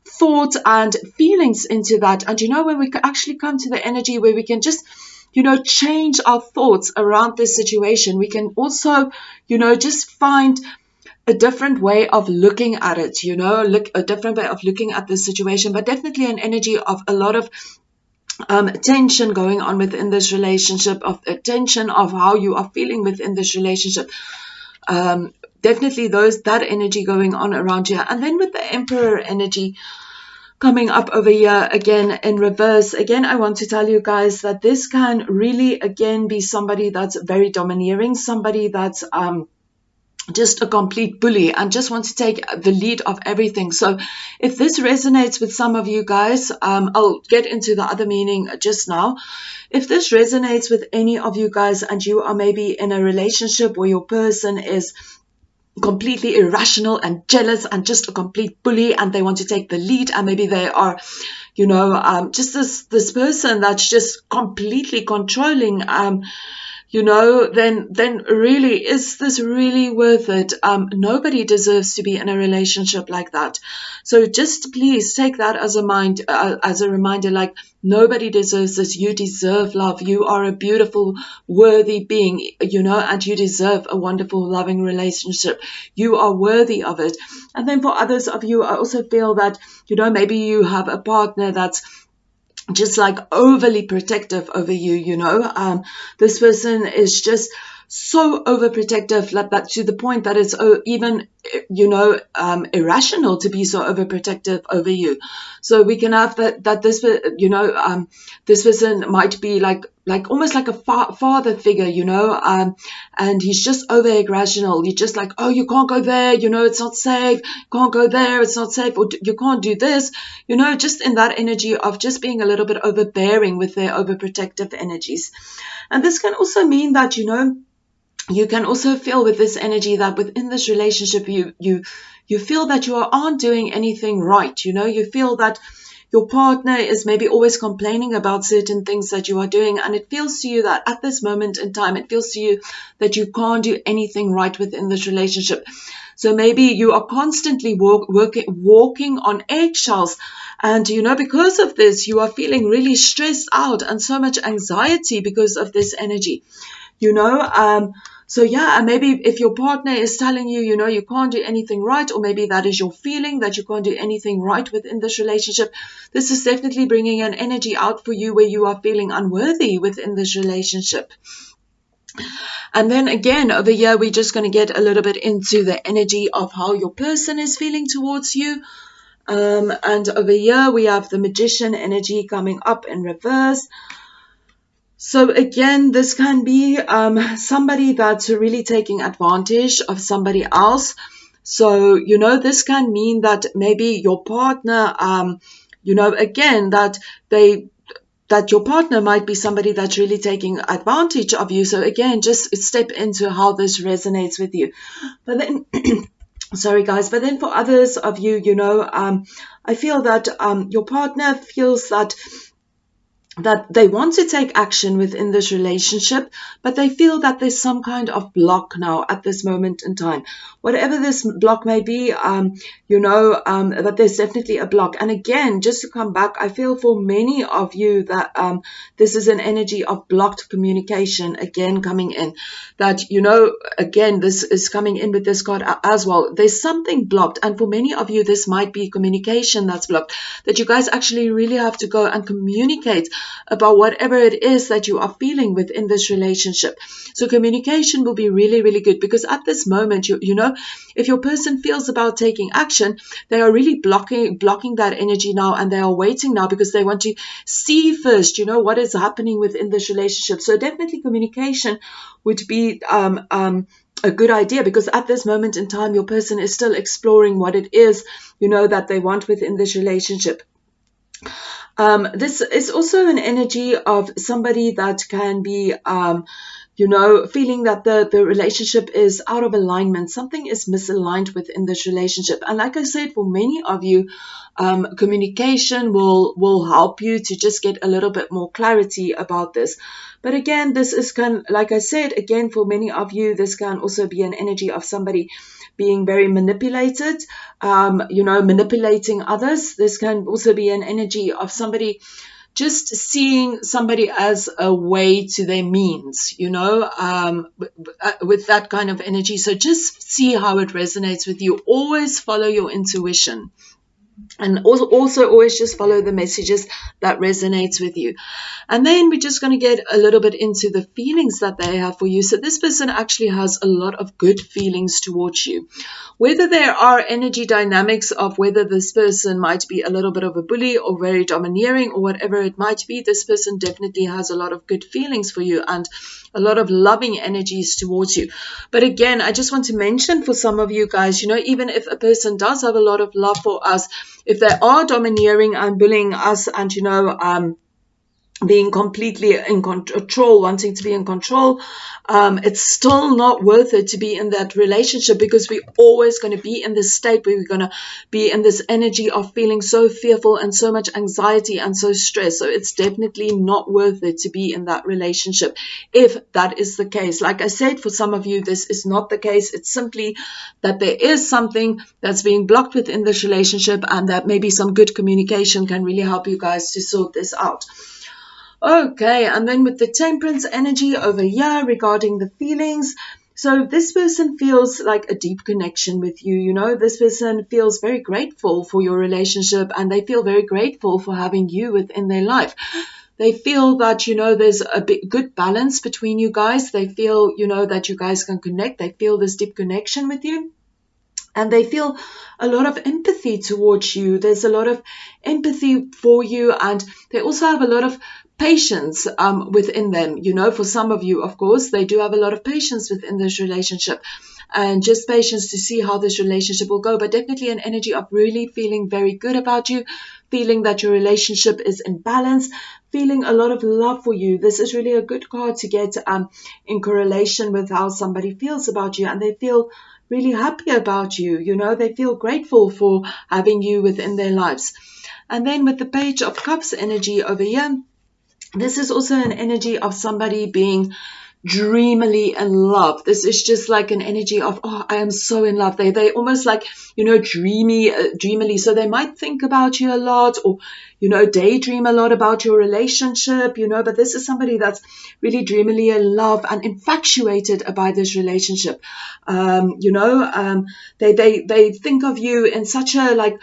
thought and feelings into that. And you know, when we actually come to the energy where we can just, you know, change our thoughts around this situation, we can also, you know, just find a different way of looking at it, you know, a different way of looking at this situation. But definitely an energy of a lot of tension going on within this relationship, of tension of how you are feeling within this relationship. Definitely that energy going on around here. And then with the Emperor energy coming up over here again in reverse, again, I want to tell you guys that this can really again be somebody that's very domineering, somebody that's just a complete bully and just wants to take the lead of everything. So if this resonates with some of you guys, I'll get into the other meaning just now. If this resonates with any of you guys, and you are maybe in a relationship where your person is completely irrational and jealous and just a complete bully, and they want to take the lead, and maybe they are, you know, just this person that's just completely controlling, you know, then really, is this really worth it? Nobody deserves to be in a relationship like that. So just please take that as a reminder, like, nobody deserves this. You deserve love. You are a beautiful, worthy being, you know, and you deserve a wonderful, loving relationship. You are worthy of it. And then for others of you, I also feel that, you know, maybe you have a partner that's just like overly protective over you, you know. This person is just so overprotective, like that, to the point that it's even, you know, irrational to be so overprotective over you. So we can have that this, you know, this person might be like almost like a father figure, you know, and he's just over irrational. You're just like, oh, you can't go there, you know, it's not safe. Can't go there, it's not safe, or you can't do this, you know, just in that energy of just being a little bit overbearing with their overprotective energies. And this can also mean that, you know, you can also feel with this energy that within this relationship, you feel that you aren't doing anything right. You know, you feel that your partner is maybe always complaining about certain things that you are doing, and it feels to you that at this moment in time, it feels to you that you can't do anything right within this relationship. So maybe you are constantly walking on eggshells, and, you know, because of this, you are feeling really stressed out and so much anxiety because of this energy, you know. So yeah, and maybe if your partner is telling you, you know, you can't do anything right, or maybe that is your feeling that you can't do anything right within this relationship, this is definitely bringing an energy out for you where you are feeling unworthy within this relationship. And then again, over here, we're just going to get a little bit into the energy of how your person is feeling towards you. And over here, we have the Magician energy coming up in reverse. So again, this can be somebody that's really taking advantage of somebody else. So, you know, this can mean that maybe your partner, you know, again, that your partner might be somebody that's really taking advantage of you. So again, just step into how this resonates with you. But then, sorry guys, but then for others of you, you know, I feel that your partner feels that they want to take action within this relationship, but they feel that there's some kind of block now at this moment in time. Whatever this block may be, you know, that there's definitely a block. And again, just to come back, I feel for many of you that this is an energy of blocked communication again coming in. That, you know, again, this is coming in with this card as well. There's something blocked. And for many of you, this might be communication that's blocked. That you guys actually really have to go and communicate about whatever it is that you are feeling within this relationship. So communication will be really, really good, because at this moment, you know, if your person feels about taking action, they are really blocking that energy now, and they are waiting now because they want to see first, you know, what is happening within this relationship. So definitely communication would be a good idea, because at this moment in time, your person is still exploring what it is, you know, that they want within this relationship. This is also an energy of somebody that can be, you know, feeling that the relationship is out of alignment. Something is misaligned within this relationship. And like I said, for many of you, communication will help you to just get a little bit more clarity about this. But again, this is like I said, again, for many of you, this can also be an energy of somebody being very manipulated, you know, manipulating others. This can also be an energy of somebody just seeing somebody as a way to their means, you know, with that kind of energy. So just see how it resonates with you. Always follow your intuition. And also always just follow the messages that resonates with you. And then we're just going to get a little bit into the feelings that they have for you. So this person actually has a lot of good feelings towards you. Whether there are energy dynamics of whether this person might be a little bit of a bully or very domineering or whatever it might be, this person definitely has a lot of good feelings for you and a lot of loving energies towards you. But again, I just want to mention for some of you guys, you know, even if a person does have a lot of love for us, if they are domineering and bullying us and, you know, being completely in control, wanting to be in control, it's still not worth it to be in that relationship, because we're always going to be in this state where we're going to be in this energy of feeling so fearful and so much anxiety and so stressed. So it's definitely not worth it to be in that relationship if that is the case. Like I said, for some of you, this is not the case. It's simply that there is something that's being blocked within this relationship, and that maybe some good communication can really help you guys to sort this out. Okay, and then with the Temperance energy over here regarding the feelings, so this person feels like a deep connection with you, you know, this person feels very grateful for your relationship, and they feel very grateful for having you within their life. They feel that, you know, there's a good balance between you guys. They feel, you know, that you guys can connect. They feel this deep connection with you. And they feel a lot of empathy towards you. There's a lot of empathy for you. And they also have a lot of patience within them. You know, for some of you, of course, they do have a lot of patience within this relationship. And just patience to see how this relationship will go. But definitely an energy of really feeling very good about you. Feeling that your relationship is in balance. Feeling a lot of love for you. This is really a good card to get in correlation with how somebody feels about you. And they feel really happy about you, you know, they feel grateful for having you within their lives. And then with the Page of Cups energy over here, this is also an energy of somebody being dreamily in love. This is just like an energy of, oh, I am so in love. They almost like, you know, dreamily. So they might think about you a lot, or, you know, daydream a lot about your relationship, you know, but this is somebody that's really dreamily in love and infatuated by this relationship. You know, they think of you in such a, like,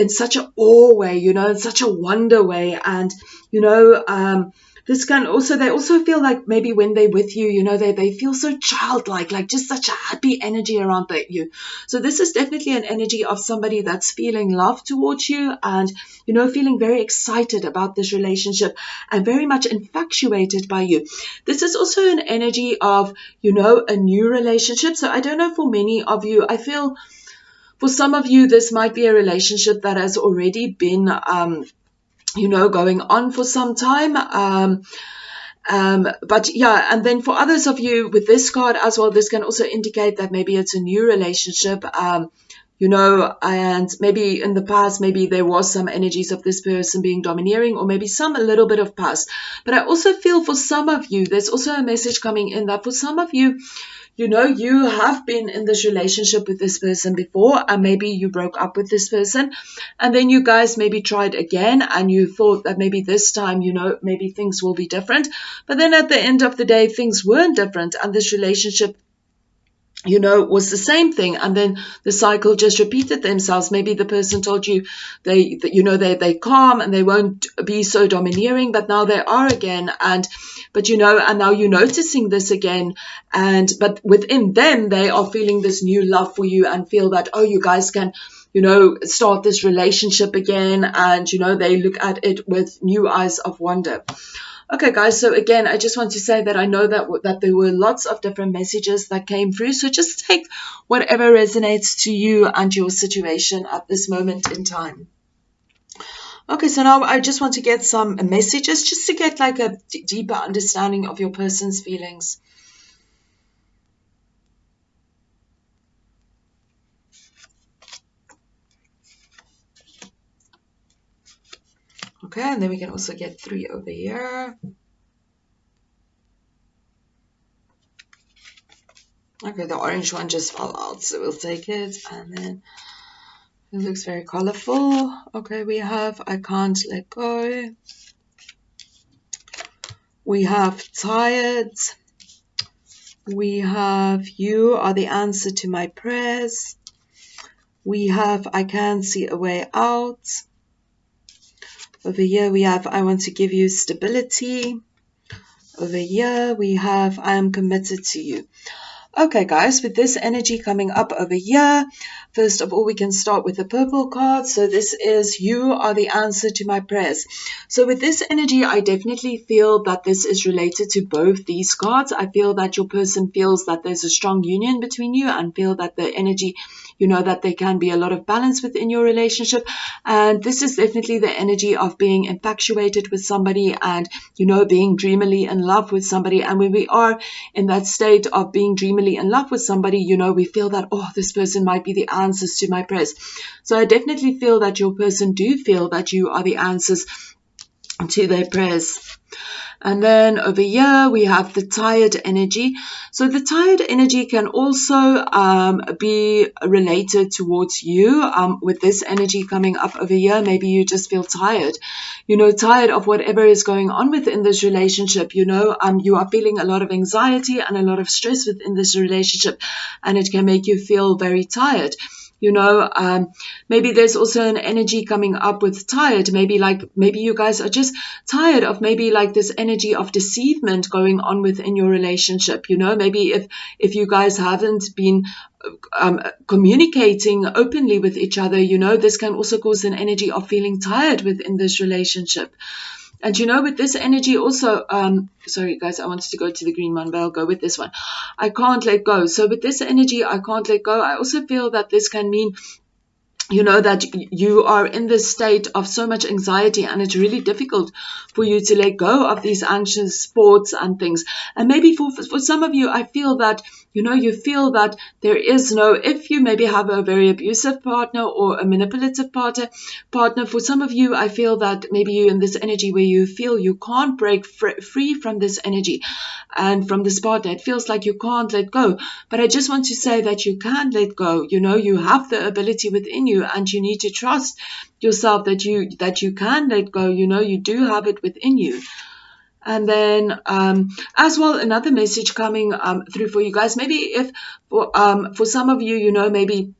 in such a awe way, you know, in such a wonder way. And, you know, this can also, they also feel like maybe when they're with you, you know, they feel so childlike, like just such a happy energy around you. So this is definitely an energy of somebody that's feeling love towards you and, you know, feeling very excited about this relationship and very much infatuated by you. This is also an energy of, you know, a new relationship. So I don't know, for many of you, I feel for some of you, this might be a relationship that has already been, you know, going on for some time. But yeah, and then for others of you with this card as well, this can also indicate that maybe it's a new relationship, you know, and maybe in the past, maybe there was some energies of this person being domineering, or maybe a little bit of past. But I also feel for some of you, there's also a message coming in that for some of you, you know, you have been in this relationship with this person before, and maybe you broke up with this person, and then you guys maybe tried again, and you thought that maybe this time, you know, maybe things will be different. But then at the end of the day, things weren't different, and this relationship was the same thing, and then the cycle just repeated themselves. Maybe the person told you they calm and they won't be so domineering, but now they are again, and now you're noticing this again, but within them they are feeling this new love for you and feel that, oh, you guys can start this relationship again, and they look at it with new eyes of wonder. Okay, guys, so again, I just want to say that I know that there were lots of different messages that came through, so just take whatever resonates to you and your situation at this moment in time. Okay, so now I just want to get some messages just to get like a deeper understanding of your person's feelings. Okay, and then we can also get 3 over here. Okay, the orange one just fell out, so we'll take it. And then it looks very colorful. Okay, we have I can't let go. We have tired. We have you are the answer to my prayers. We have I can't see a way out. Over here we have I want to give you stability. Over here we have I am committed to you. Okay, guys, with this energy coming up over here, first of all, we can start with the purple card. So this is you are the answer to my prayers. So with this energy, I definitely feel that this is related to both these cards. I feel that your person feels that there's a strong union between you and feel that the energy, that there can be a lot of balance within your relationship. And this is definitely the energy of being infatuated with somebody and, being dreamily in love with somebody. And when we are in that state of being dreamily in love with somebody, we feel that, oh, this person might be the answers to my prayers. So I definitely feel that your person do feel that you are the answers to their prayers. And then over here we have the tired energy. So the tired energy can also be related towards you. With this energy coming up over here, maybe you just feel tired, tired of whatever is going on within this relationship. You are feeling a lot of anxiety and a lot of stress within this relationship, and it can make you feel very tired. Maybe there's also an energy coming up with tired. Maybe you guys are just tired of maybe like this energy of deceivement going on within your relationship. Maybe if you guys haven't been communicating openly with each other, this can also cause an energy of feeling tired within this relationship. And with this energy also, sorry guys, I wanted to go to the green one, but I'll go with this one. I can't let go. So with this energy, I can't let go. I also feel that this can mean that you are in this state of so much anxiety, and it's really difficult for you to let go of these anxious thoughts and things. And maybe for some of you, I feel that you feel that there is no, if you maybe have a very abusive partner or a manipulative partner, for some of you, I feel that maybe you're in this energy where you feel you can't break free from this energy and from this partner. It feels like you can't let go. But I just want to say that you can let go. You have the ability within you, and you need to trust yourself that you can let go. You do have it within you. And then as well, another message coming through for you guys. Maybe if for some of you, maybe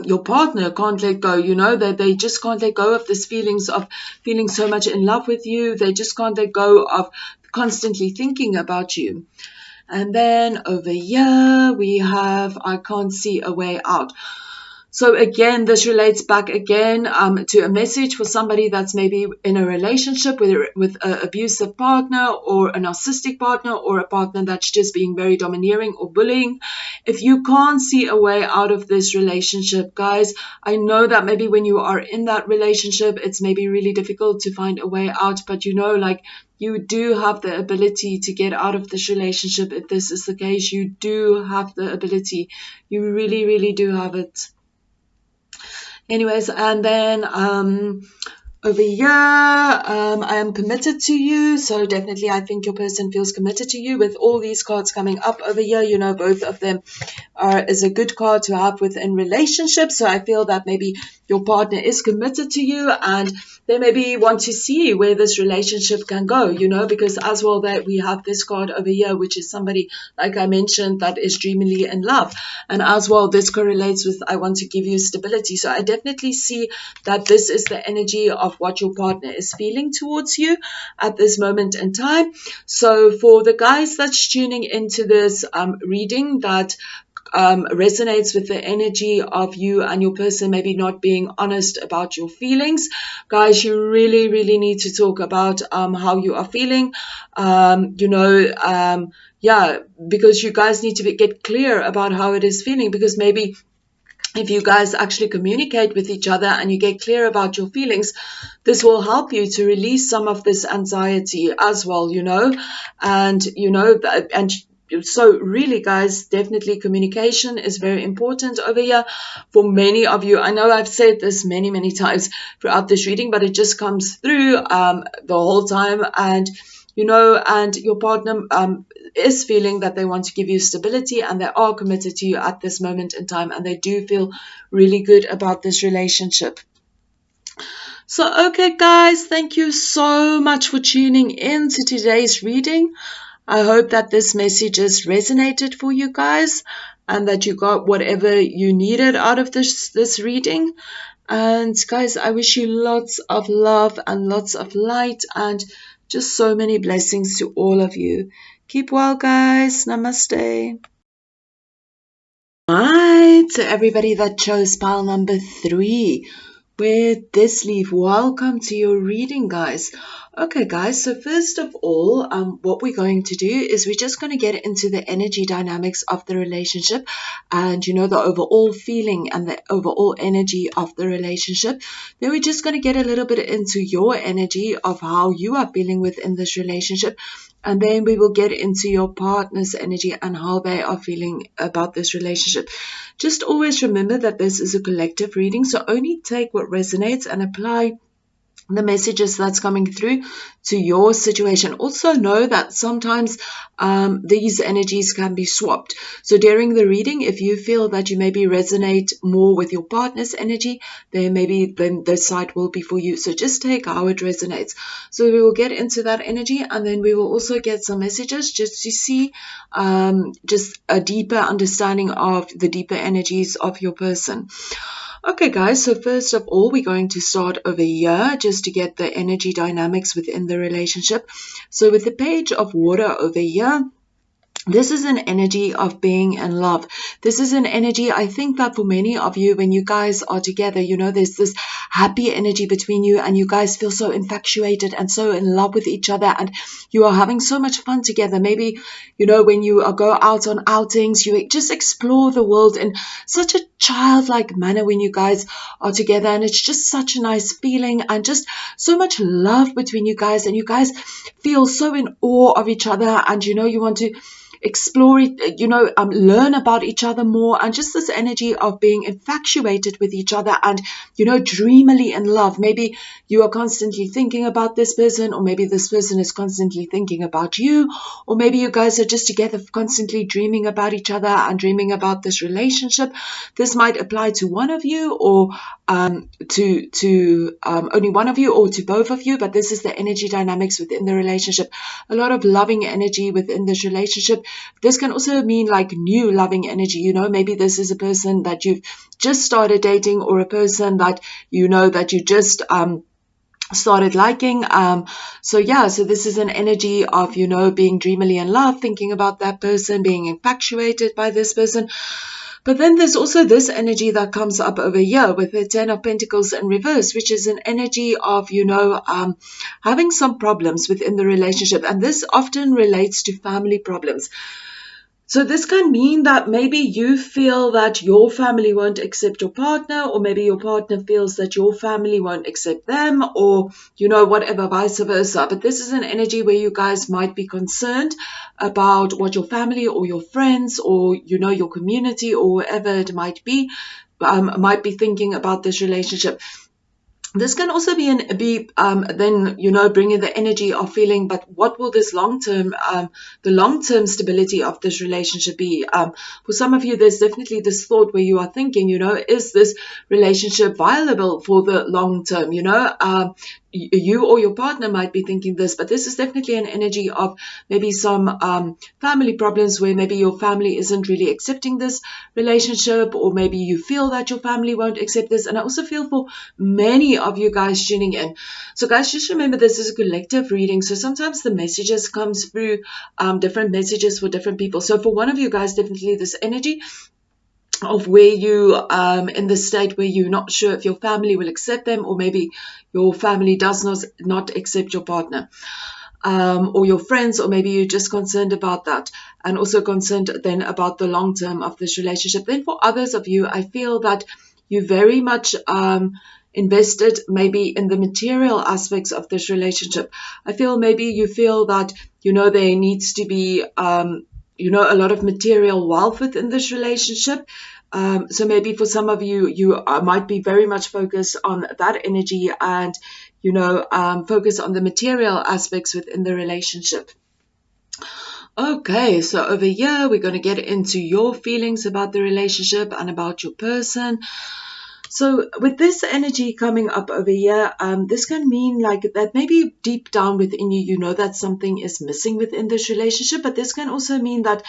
your partner can't let go, that they just can't let go of this feelings of feeling so much in love with you. They just can't let go of constantly thinking about you. And then over here we have I can't see a way out. So again, this relates back again to a message for somebody that's maybe in a relationship with an abusive partner or a narcissistic partner or a partner that's just being very domineering or bullying. If you can't see a way out of this relationship, guys, I know that maybe when you are in that relationship, it's maybe really difficult to find a way out, but you do have the ability to get out of this relationship. If this is the case, you do have the ability. You really, really do have it. Anyways, and then over here, I am committed to you. So definitely I think your person feels committed to you with all these cards coming up over here. You know, both of them is a good card to have within relationships. So I feel that maybe your partner is committed to you and they maybe want to see where this relationship can go, you know, because as well that we have this card over here, which is somebody, like I mentioned, that is dreamily in love. And as well, this correlates with I want to give you stability. So I definitely see that this is the energy of what your partner is feeling towards you at this moment in time. So for the guys that's tuning into this reading that resonates with the energy of you and your person maybe not being honest about your feelings, guys, you really need to talk about how you are feeling, yeah, because you guys need to get clear about how it is feeling, because maybe if you guys actually communicate with each other and you get clear about your feelings, this will help you to release some of this anxiety as well, you know. And so really, guys, definitely communication is very important over here for many of you. I know I've said this many times throughout this reading, but it just comes through the whole time. And you know, and your partner is feeling that they want to give you stability and they are committed to you at this moment in time, and they do feel really good about this relationship. So, okay, guys, thank you so much for tuning in to today's reading. I hope that this message has resonated for you guys and that you got whatever you needed out of this reading. And guys, I wish you lots of love and lots of light and just so many blessings to all of you. Keep well, guys. Namaste. Hi to everybody that chose pile number 3. With this leaf, welcome to your reading, guys. Okay, guys, so first of all, what we're going to do is we're just going to get into the energy dynamics of the relationship and, you know, the overall feeling and the overall energy of the relationship. Then we're just going to get a little bit into your energy of how you are feeling within this relationship. And then we will get into your partner's energy and how they are feeling about this relationship. Just always remember that this is a collective reading, so only take what resonates and apply the messages that's coming through to your situation. Also know that sometimes these energies can be swapped. So during the reading, if you feel that you maybe resonate more with your partner's energy, then maybe this side will be for you. So just take how it resonates. So we will get into that energy, and then we will also get some messages just to see just a deeper understanding of the deeper energies of your person. Okay, guys, so first of all, we're going to start over here just to get the energy dynamics within the relationship. So with the Page of Water over here, this is an energy of being in love. This is an energy, I think that for many of you, when you guys are together, you know, there's this happy energy between you and you guys feel so infatuated and so in love with each other and you are having so much fun together. Maybe, you know, when you go out on outings, you just explore the world in such a childlike manner when you guys are together, and it's just such a nice feeling and just so much love between you guys, and you guys feel so in awe of each other, and you know, you want to explore it, you know, learn about each other more, and just this energy of being infatuated with each other and, you know, dreamily in love. Maybe you are constantly thinking about this person, or maybe this person is constantly thinking about you, or maybe you guys are just together constantly dreaming about each other and dreaming about this relationship. This might apply to one of you, or to only one of you, or to both of you, but this is the energy dynamics within the relationship. A lot of loving energy within this relationship. This can also mean like new loving energy, you know, maybe this is a person that you've just started dating, or a person that you know that you just started liking. So yeah, so this is an energy of, you know, being dreamily in love, thinking about that person, being infatuated by this person. But then there's also this energy that comes up over here with the Ten of Pentacles in reverse, which is an energy of, you know, having some problems within the relationship. And this often relates to family problems. So this can mean that maybe you feel that your family won't accept your partner, or maybe your partner feels that your family won't accept them, or, you know, whatever, vice versa. But this is an energy where you guys might be concerned about what your family or your friends or, you know, your community or whatever it might be thinking about this relationship. This can also be then, you know, bring in the energy of feeling, but what will this the long-term stability of this relationship be? For some of you, there's definitely this thought where you are thinking, you know, is this relationship viable for the long term? You know, you or your partner might be thinking this, but this is definitely an energy of maybe some family problems where maybe your family isn't really accepting this relationship, or maybe you feel that your family won't accept this. And I also feel for many of you guys tuning in. So guys, just remember this is a collective reading. So sometimes the messages comes through different messages for different people. So for one of you guys, definitely this energy of where you in the state where you're not sure if your family will accept them, or maybe your family does not accept your partner, or your friends, or maybe you're just concerned about that, and also concerned then about the long term of this relationship. Then for others of you, I feel that you very much invested maybe in the material aspects of this relationship. I feel maybe you feel that, you know, there needs to be you know, a lot of material wealth within this relationship. So maybe for some of you, you might be very much focused on that energy, and, you know, focus on the material aspects within the relationship. Okay, so over here, we're going to get into your feelings about the relationship and about your person. So with this energy coming up over here, this can mean like that maybe deep down within you, you know that something is missing within this relationship, but this can also mean that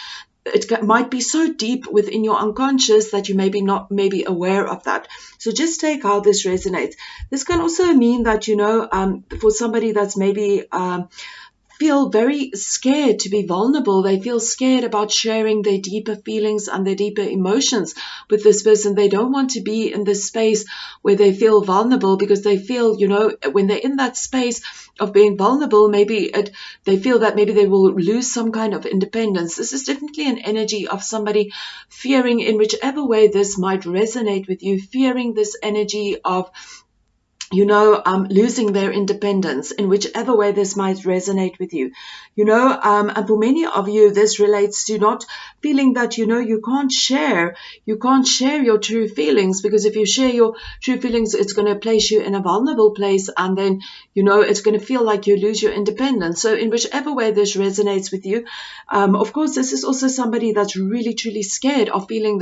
might be so deep within your unconscious that you maybe not aware of that. So just take how this resonates. This can also mean that, you know, for somebody that's maybe feel very scared to be vulnerable. They feel scared about sharing their deeper feelings and their deeper emotions with this person. They don't want to be in this space where they feel vulnerable, because they feel, you know, when they're in that space of being vulnerable, they feel that maybe they will lose some kind of independence. This is definitely an energy of somebody fearing, in whichever way this might resonate with you, fearing this energy of, you know, losing their independence, in whichever way this might resonate with you, you know, and for many of you, this relates to not feeling that, you know, you can't share your true feelings, because if you share your true feelings, it's going to place you in a vulnerable place, and then, you know, it's going to feel like you lose your independence. So in whichever way this resonates with you, of course, this is also somebody that's really truly scared of feeling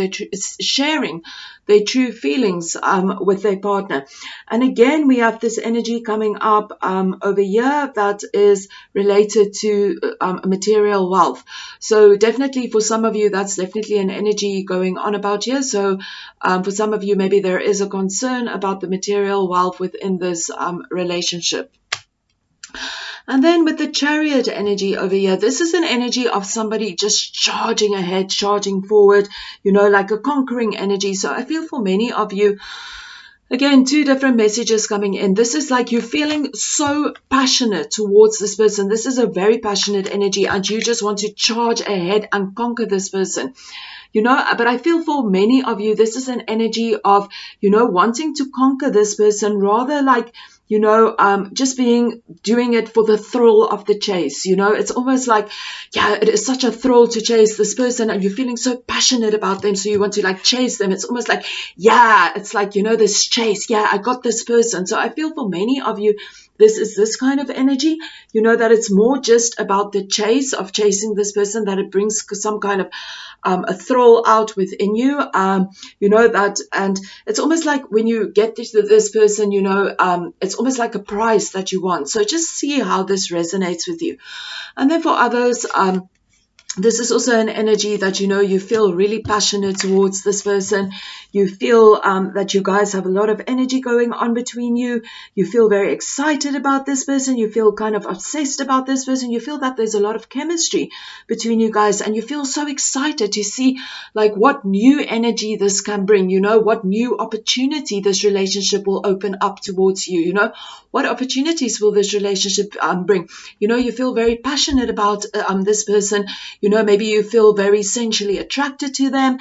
sharing their true feelings with their partner. And again, we have this energy coming up over here that is related to material wealth. So definitely for some of you, that's definitely an energy going on about here. So for some of you, maybe there is a concern about the material wealth within this relationship. And then with the Chariot energy over here, this is an energy of somebody just charging ahead, charging forward, you know, like a conquering energy. So I feel for many of you, again, two different messages coming in. This is like you're feeling so passionate towards this person. This is a very passionate energy, and you just want to charge ahead and conquer this person. You know, but I feel for many of you, this is an energy of, you know, wanting to conquer this person, rather like, you know, just doing it for the thrill of the chase. You know, it's almost like, yeah, it is such a thrill to chase this person, and you're feeling so passionate about them, so you want to like chase them. It's almost like, yeah, it's like, you know, this chase. Yeah, I got this person. So I feel for many of you, this is this kind of energy, you know, that it's more just about the chase of chasing this person, that it brings some kind of a thrill out within you, you know, that, and it's almost like when you get this person, you know, it's almost like a prize that you want. So just see how this resonates with you. And then for others, this is also an energy that, you know, you feel really passionate towards this person. You feel that you guys have a lot of energy going on between you. You feel very excited about this person. You feel kind of obsessed about this person. You feel that there's a lot of chemistry between you guys, and you feel so excited to see like what new energy this can bring, you know, what new opportunity this relationship will open up towards you, you know, what opportunities will this relationship bring. You know, you feel very passionate about this person. You know, maybe you feel very sensually attracted to them,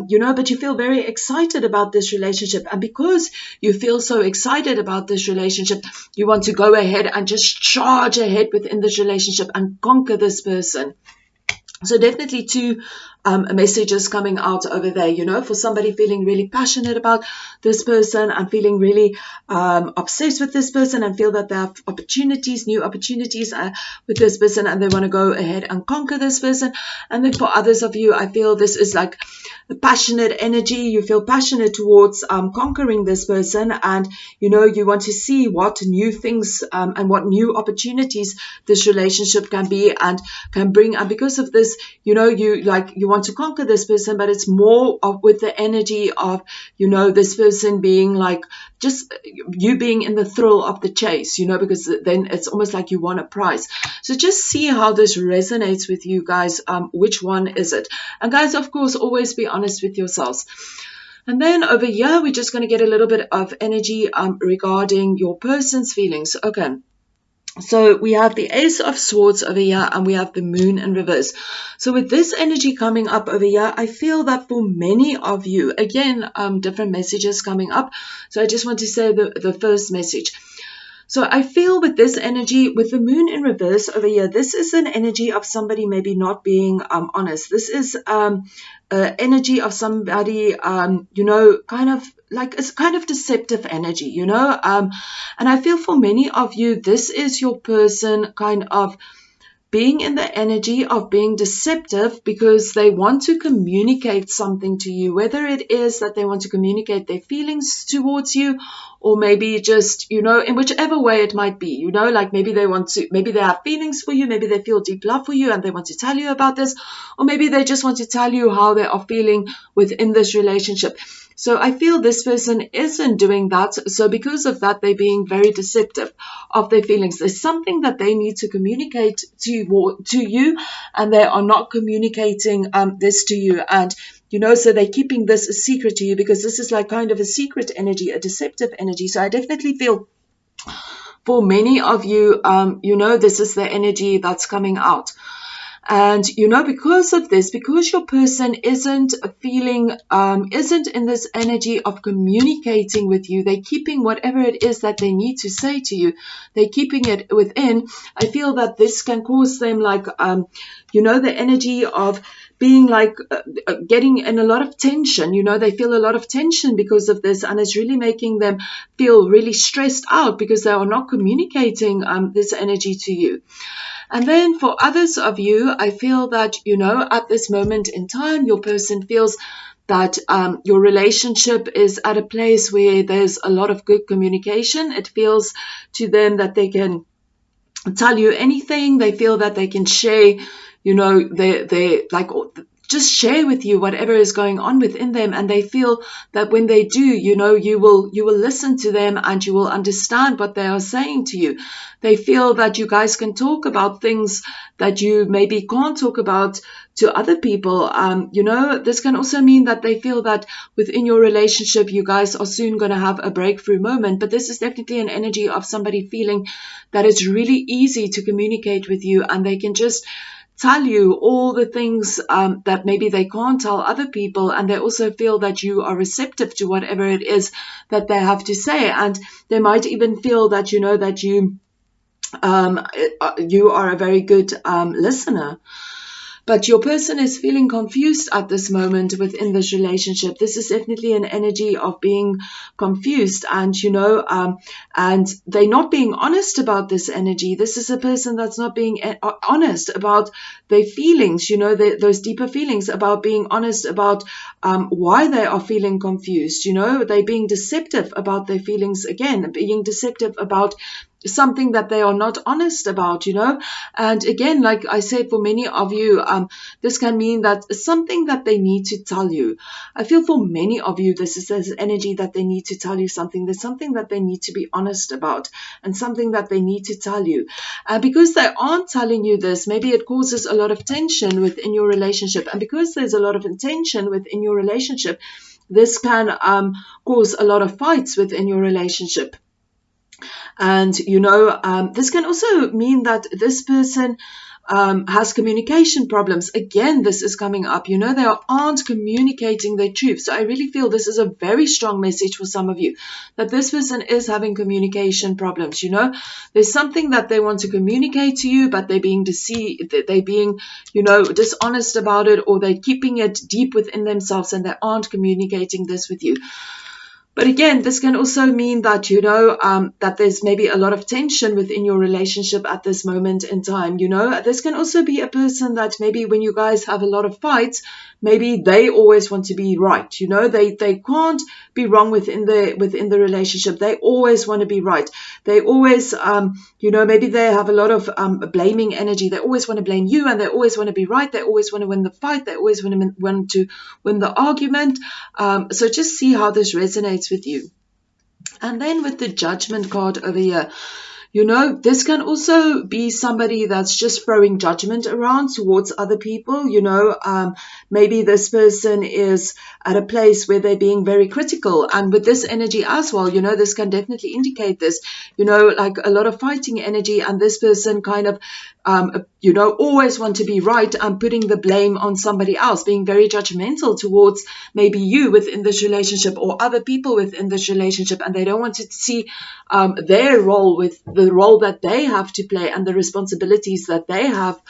you know, but you feel very excited about this relationship. And because you feel so excited about this relationship, you want to go ahead and just charge ahead within this relationship and conquer this person. So definitely two messages coming out over there, you know, for somebody feeling really passionate about this person and feeling really obsessed with this person and feel that they have opportunities, new opportunities with this person, and they want to go ahead and conquer this person. And then for others of you, I feel this is like a passionate energy. You feel passionate towards conquering this person, and you know, you want to see what new things and what new opportunities this relationship can be and can bring. And because of this, you know, you want to conquer this person, but it's more of with the energy of, you know, this person being like just you being in the thrill of the chase, you know, because then it's almost like you want a prize. So just see how this resonates with you guys. Which one is it? And guys, of course, always be honest with yourselves. And then over here, we're just going to get a little bit of energy regarding your person's feelings. Okay. So we have the Ace of Swords over here, and we have the Moon in reverse. So with this energy coming up over here, I feel that for many of you, again, different messages coming up. So I just want to say the first message. So I feel with this energy, with the Moon in reverse over here, this is an energy of somebody maybe not being honest. This is energy of somebody, you know, kind of like it's kind of deceptive energy, you know. And I feel for many of you, this is your person kind of being in the energy of being deceptive because they want to communicate something to you, whether it is that they want to communicate their feelings towards you, or maybe just, you know, in whichever way it might be, you know, like maybe they have feelings for you, maybe they feel deep love for you and they want to tell you about this, or maybe they just want to tell you how they are feeling within this relationship. So I feel this person isn't doing that. So because of that, they're being very deceptive of their feelings. There's something that they need to communicate to you, and they are not communicating this to you. And you know, so they're keeping this a secret to you because this is like kind of a secret energy, a deceptive energy. So I definitely feel for many of you, you know, this is the energy that's coming out. And, you know, because of this, because your person isn't feeling, isn't in this energy of communicating with you, they're keeping whatever it is that they need to say to you, they're keeping it within. I feel that this can cause them like, you know, the energy of being like getting in a lot of tension, you know, they feel a lot of tension because of this, and it's really making them feel really stressed out because they are not communicating this energy to you. And then for others of you, I feel that, you know, at this moment in time, your person feels that your relationship is at a place where there's a lot of good communication. It feels to them that they can tell you anything. They feel that they can share, you know, they like just share with you whatever is going on within them, and they feel that when they do, you know, you will listen to them and you will understand what they are saying to you. They feel that you guys can talk about things that you maybe can't talk about to other people. You know, this can also mean that they feel that within your relationship, you guys are soon going to have a breakthrough moment. But this is definitely an energy of somebody feeling that it's really easy to communicate with you, and they can just tell you all the things that maybe they can't tell other people, and they also feel that you are receptive to whatever it is that they have to say, and they might even feel that, you know, that you are a very good listener. But your person is feeling confused at this moment within this relationship. This is definitely an energy of being confused, and, you know, and they're not being honest about this energy. This is a person that's not being honest about their feelings, you know, those deeper feelings, about being honest about why they are feeling confused. You know, they're being deceptive about their feelings, again, being deceptive about something that they are not honest about, you know. And again, like I said, for many of you, this can mean that something that they need to tell you. I feel for many of you, this is this energy that they need to tell you something. There's something that they need to be honest about, and something that they need to tell you. And because they aren't telling you this, maybe it causes a lot of tension within your relationship. And because there's a lot of tension within your relationship, this can cause a lot of fights within your relationship. And, you know, this can also mean that this person has communication problems. Again, this is coming up. You know, they aren't communicating their truth. So I really feel this is a very strong message for some of you, that this person is having communication problems. You know, there's something that they want to communicate to you, but they're being deceived, they're being, you know, dishonest about it, or they're keeping it deep within themselves and they aren't communicating this with you. But again, this can also mean that, you know, that there's maybe a lot of tension within your relationship at this moment in time. You know, this can also be a person that maybe when you guys have a lot of fights, maybe they always want to be right. You know, they can't be wrong within the relationship. They always want to be right. They always, you know, maybe they have a lot of blaming energy. They always want to blame you, and they always want to be right. They always want to win the fight. They always want to win the argument. So just see how this resonates with you. And then with the Judgment card over here, you know, this can also be somebody that's just throwing judgment around towards other people. You know, maybe this person is at a place where they're being very critical. And with this energy as well, you know, this can definitely indicate this, you know, like a lot of fighting energy. And this person kind of, you know, always want to be right and putting the blame on somebody else, being very judgmental towards maybe you within this relationship or other people within this relationship. And they don't want to see their role with the role that they have to play and the responsibilities that they have,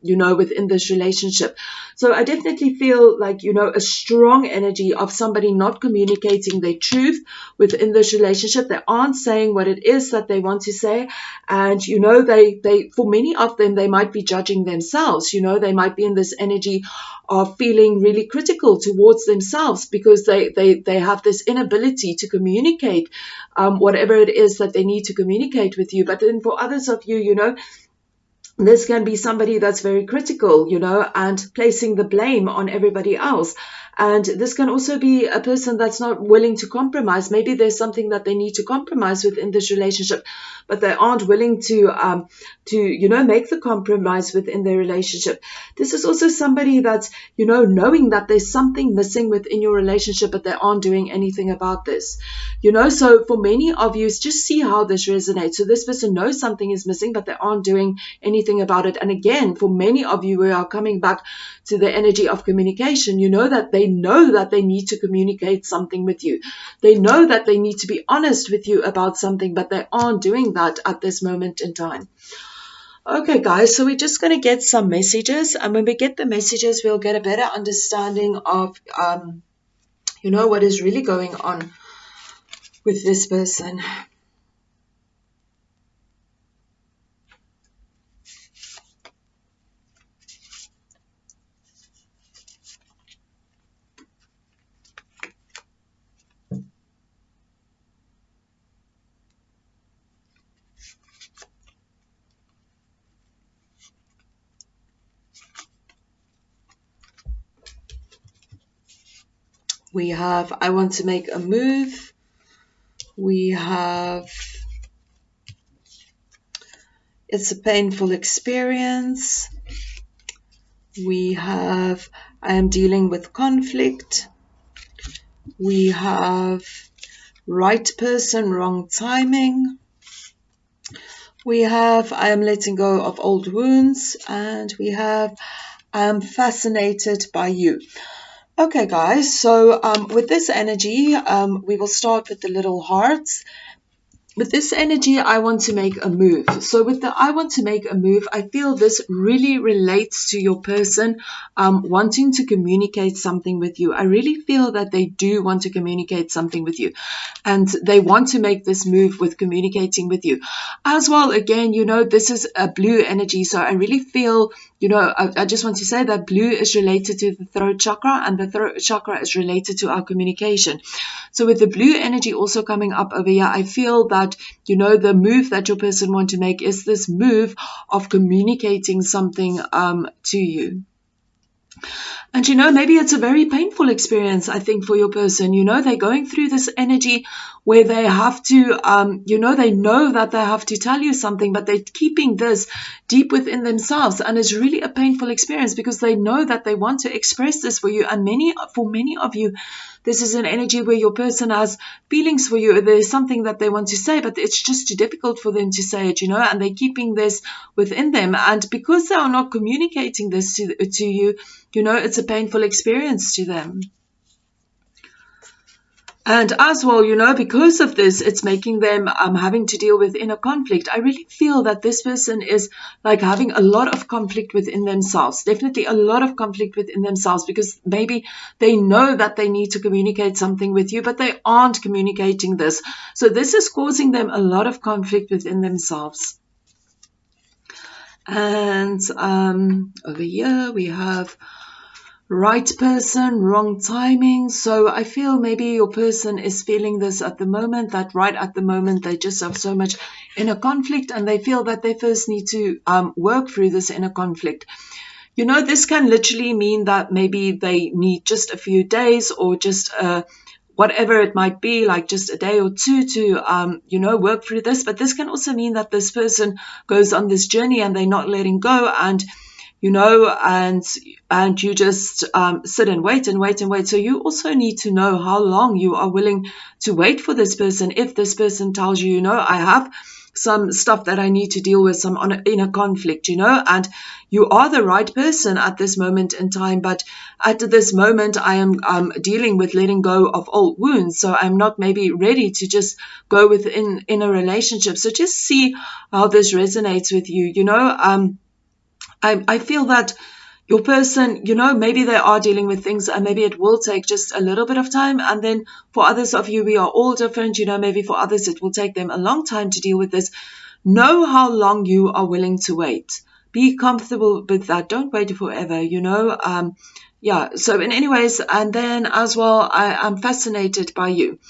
you know, within this relationship. So I definitely feel like, you know, a strong energy of somebody not communicating their truth within this relationship. They aren't saying what it is that they want to say. And, you know, they for many of them, they might be judging themselves. You know, they might be in this energy of feeling really critical towards themselves because they have this inability to communicate whatever it is that they need to communicate with you. But then for others of you, you know, this can be somebody that's very critical, you know, and placing the blame on everybody else. And this can also be a person that's not willing to compromise. Maybe there's something that they need to compromise within this relationship, but they aren't willing to you know, make the compromise within their relationship. This is also somebody that's, you know, knowing that there's something missing within your relationship, but they aren't doing anything about this. You know, so for many of you, just see how this resonates. So this person knows something is missing, but they aren't doing anything about it. And again, for many of you who are coming back to the energy of communication, you know that they need to communicate something with you. They know that they need to be honest with you about something, but they aren't doing that at this moment in time. Okay, guys, so we're just going to get some messages. And when we get the messages, we'll get a better understanding of, you know, what is really going on with this person. We have, I want to make a move. We have, it's a painful experience. We have, I am dealing with conflict. We have, right person, wrong timing. We have, I am letting go of old wounds. And we have, I am fascinated by you. Okay, guys, so with this energy, we will start with the little hearts. With this energy, I want to make a move. So with the I want to make a move, I feel this really relates to your person wanting to communicate something with you. I really feel that they do want to communicate something with you. And they want to make this move with communicating with you. As well, again, you know, this is a blue energy. So I really feel, you know, I just want to say that blue is related to the throat chakra, and the throat chakra is related to our communication. So with the blue energy also coming up over here, I feel that, you know, the move that your person want to make is this move of communicating something to you. And, you know, maybe it's a very painful experience, I think, for your person. You know, they're going through this energy where they have to, you know, they know that they have to tell you something, but they're keeping this deep within themselves. And it's really a painful experience because they know that they want to express this for you. And for many of you, this is an energy where your person has feelings for you. There's something that they want to say, but it's just too difficult for them to say it, and they're keeping this within them. And because they are not communicating this to you, it's a painful experience to them. And as well, because of this, it's making them having to deal with inner conflict. I really feel that this person is like having a lot of conflict within themselves. Definitely a lot of conflict within themselves, because maybe they know that they need to communicate something with you, but they aren't communicating this. So this is causing them a lot of conflict within themselves. And over here we have right person, wrong timing. So I feel maybe your person is feeling this at the moment, that right at the moment they just have so much inner conflict, and they feel that they first need to work through this inner conflict. This can literally mean that maybe they need just a few days, or just whatever it might be, like just a day or two to work through this. But this can also mean that this person goes on this journey and they're not letting go, and and you just sit and wait and wait and wait. So you also need to know how long you are willing to wait for this person. If this person tells you, I have some stuff that I need to deal with, some inner conflict, and you are the right person at this moment in time, but at this moment I am dealing with letting go of old wounds, so I'm not maybe ready to just go within in a relationship. So just see how this resonates with you. I feel that your person, maybe they are dealing with things, and maybe it will take just a little bit of time. And then for others of you, we are all different. Maybe for others, it will take them a long time to deal with this. Know how long you are willing to wait. Be comfortable with that. Don't wait forever, yeah. So in any ways, and then as well, I'm fascinated by you.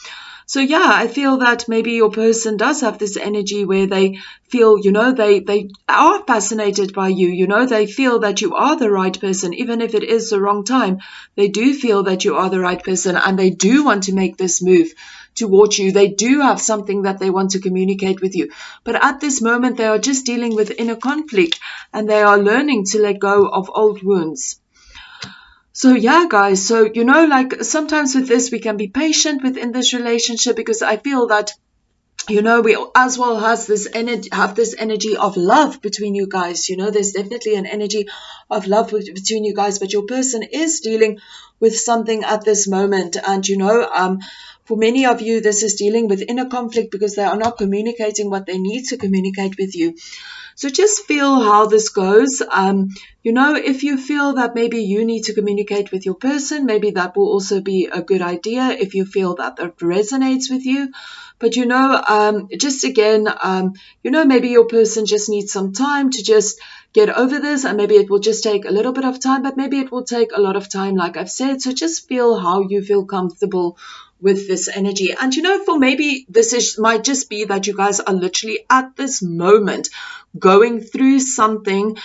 So yeah, I feel that maybe your person does have this energy where they feel, they are fascinated by you, they feel that you are the right person, even if it is the wrong time. They do feel that you are the right person, and they do want to make this move towards you. They do have something that they want to communicate with you. But at this moment, they are just dealing with inner conflict, and they are learning to let go of old wounds. So yeah, guys, so like sometimes with this we can be patient within this relationship, because I feel that we as well have this energy of love between you guys. There's definitely an energy of love between you guys, but your person is dealing with something at this moment. And for many of you, this is dealing with inner conflict because they are not communicating what they need to communicate with you. So just feel how this goes. If you feel that maybe you need to communicate with your person, maybe that will also be a good idea if you feel that resonates with you. But, just again, maybe your person just needs some time to just get over this, and maybe it will just take a little bit of time, but maybe it will take a lot of time, like I've said. So just feel how you feel comfortable with this energy. And for maybe this might just be that you guys are literally at this moment going through something,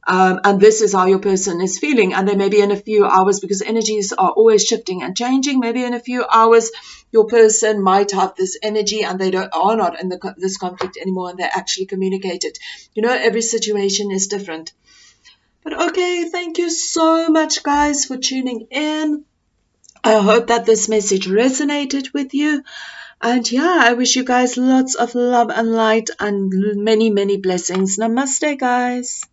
and this is how your person is feeling. And then maybe in a few hours, because energies are always shifting and changing, maybe in a few hours your person might have this energy and they are not in this conflict anymore, and they actually communicate it. Every situation is different. But okay, thank you so much, guys, for tuning in. I hope that this message resonated with you. And yeah, I wish you guys lots of love and light and many, many blessings. Namaste, guys.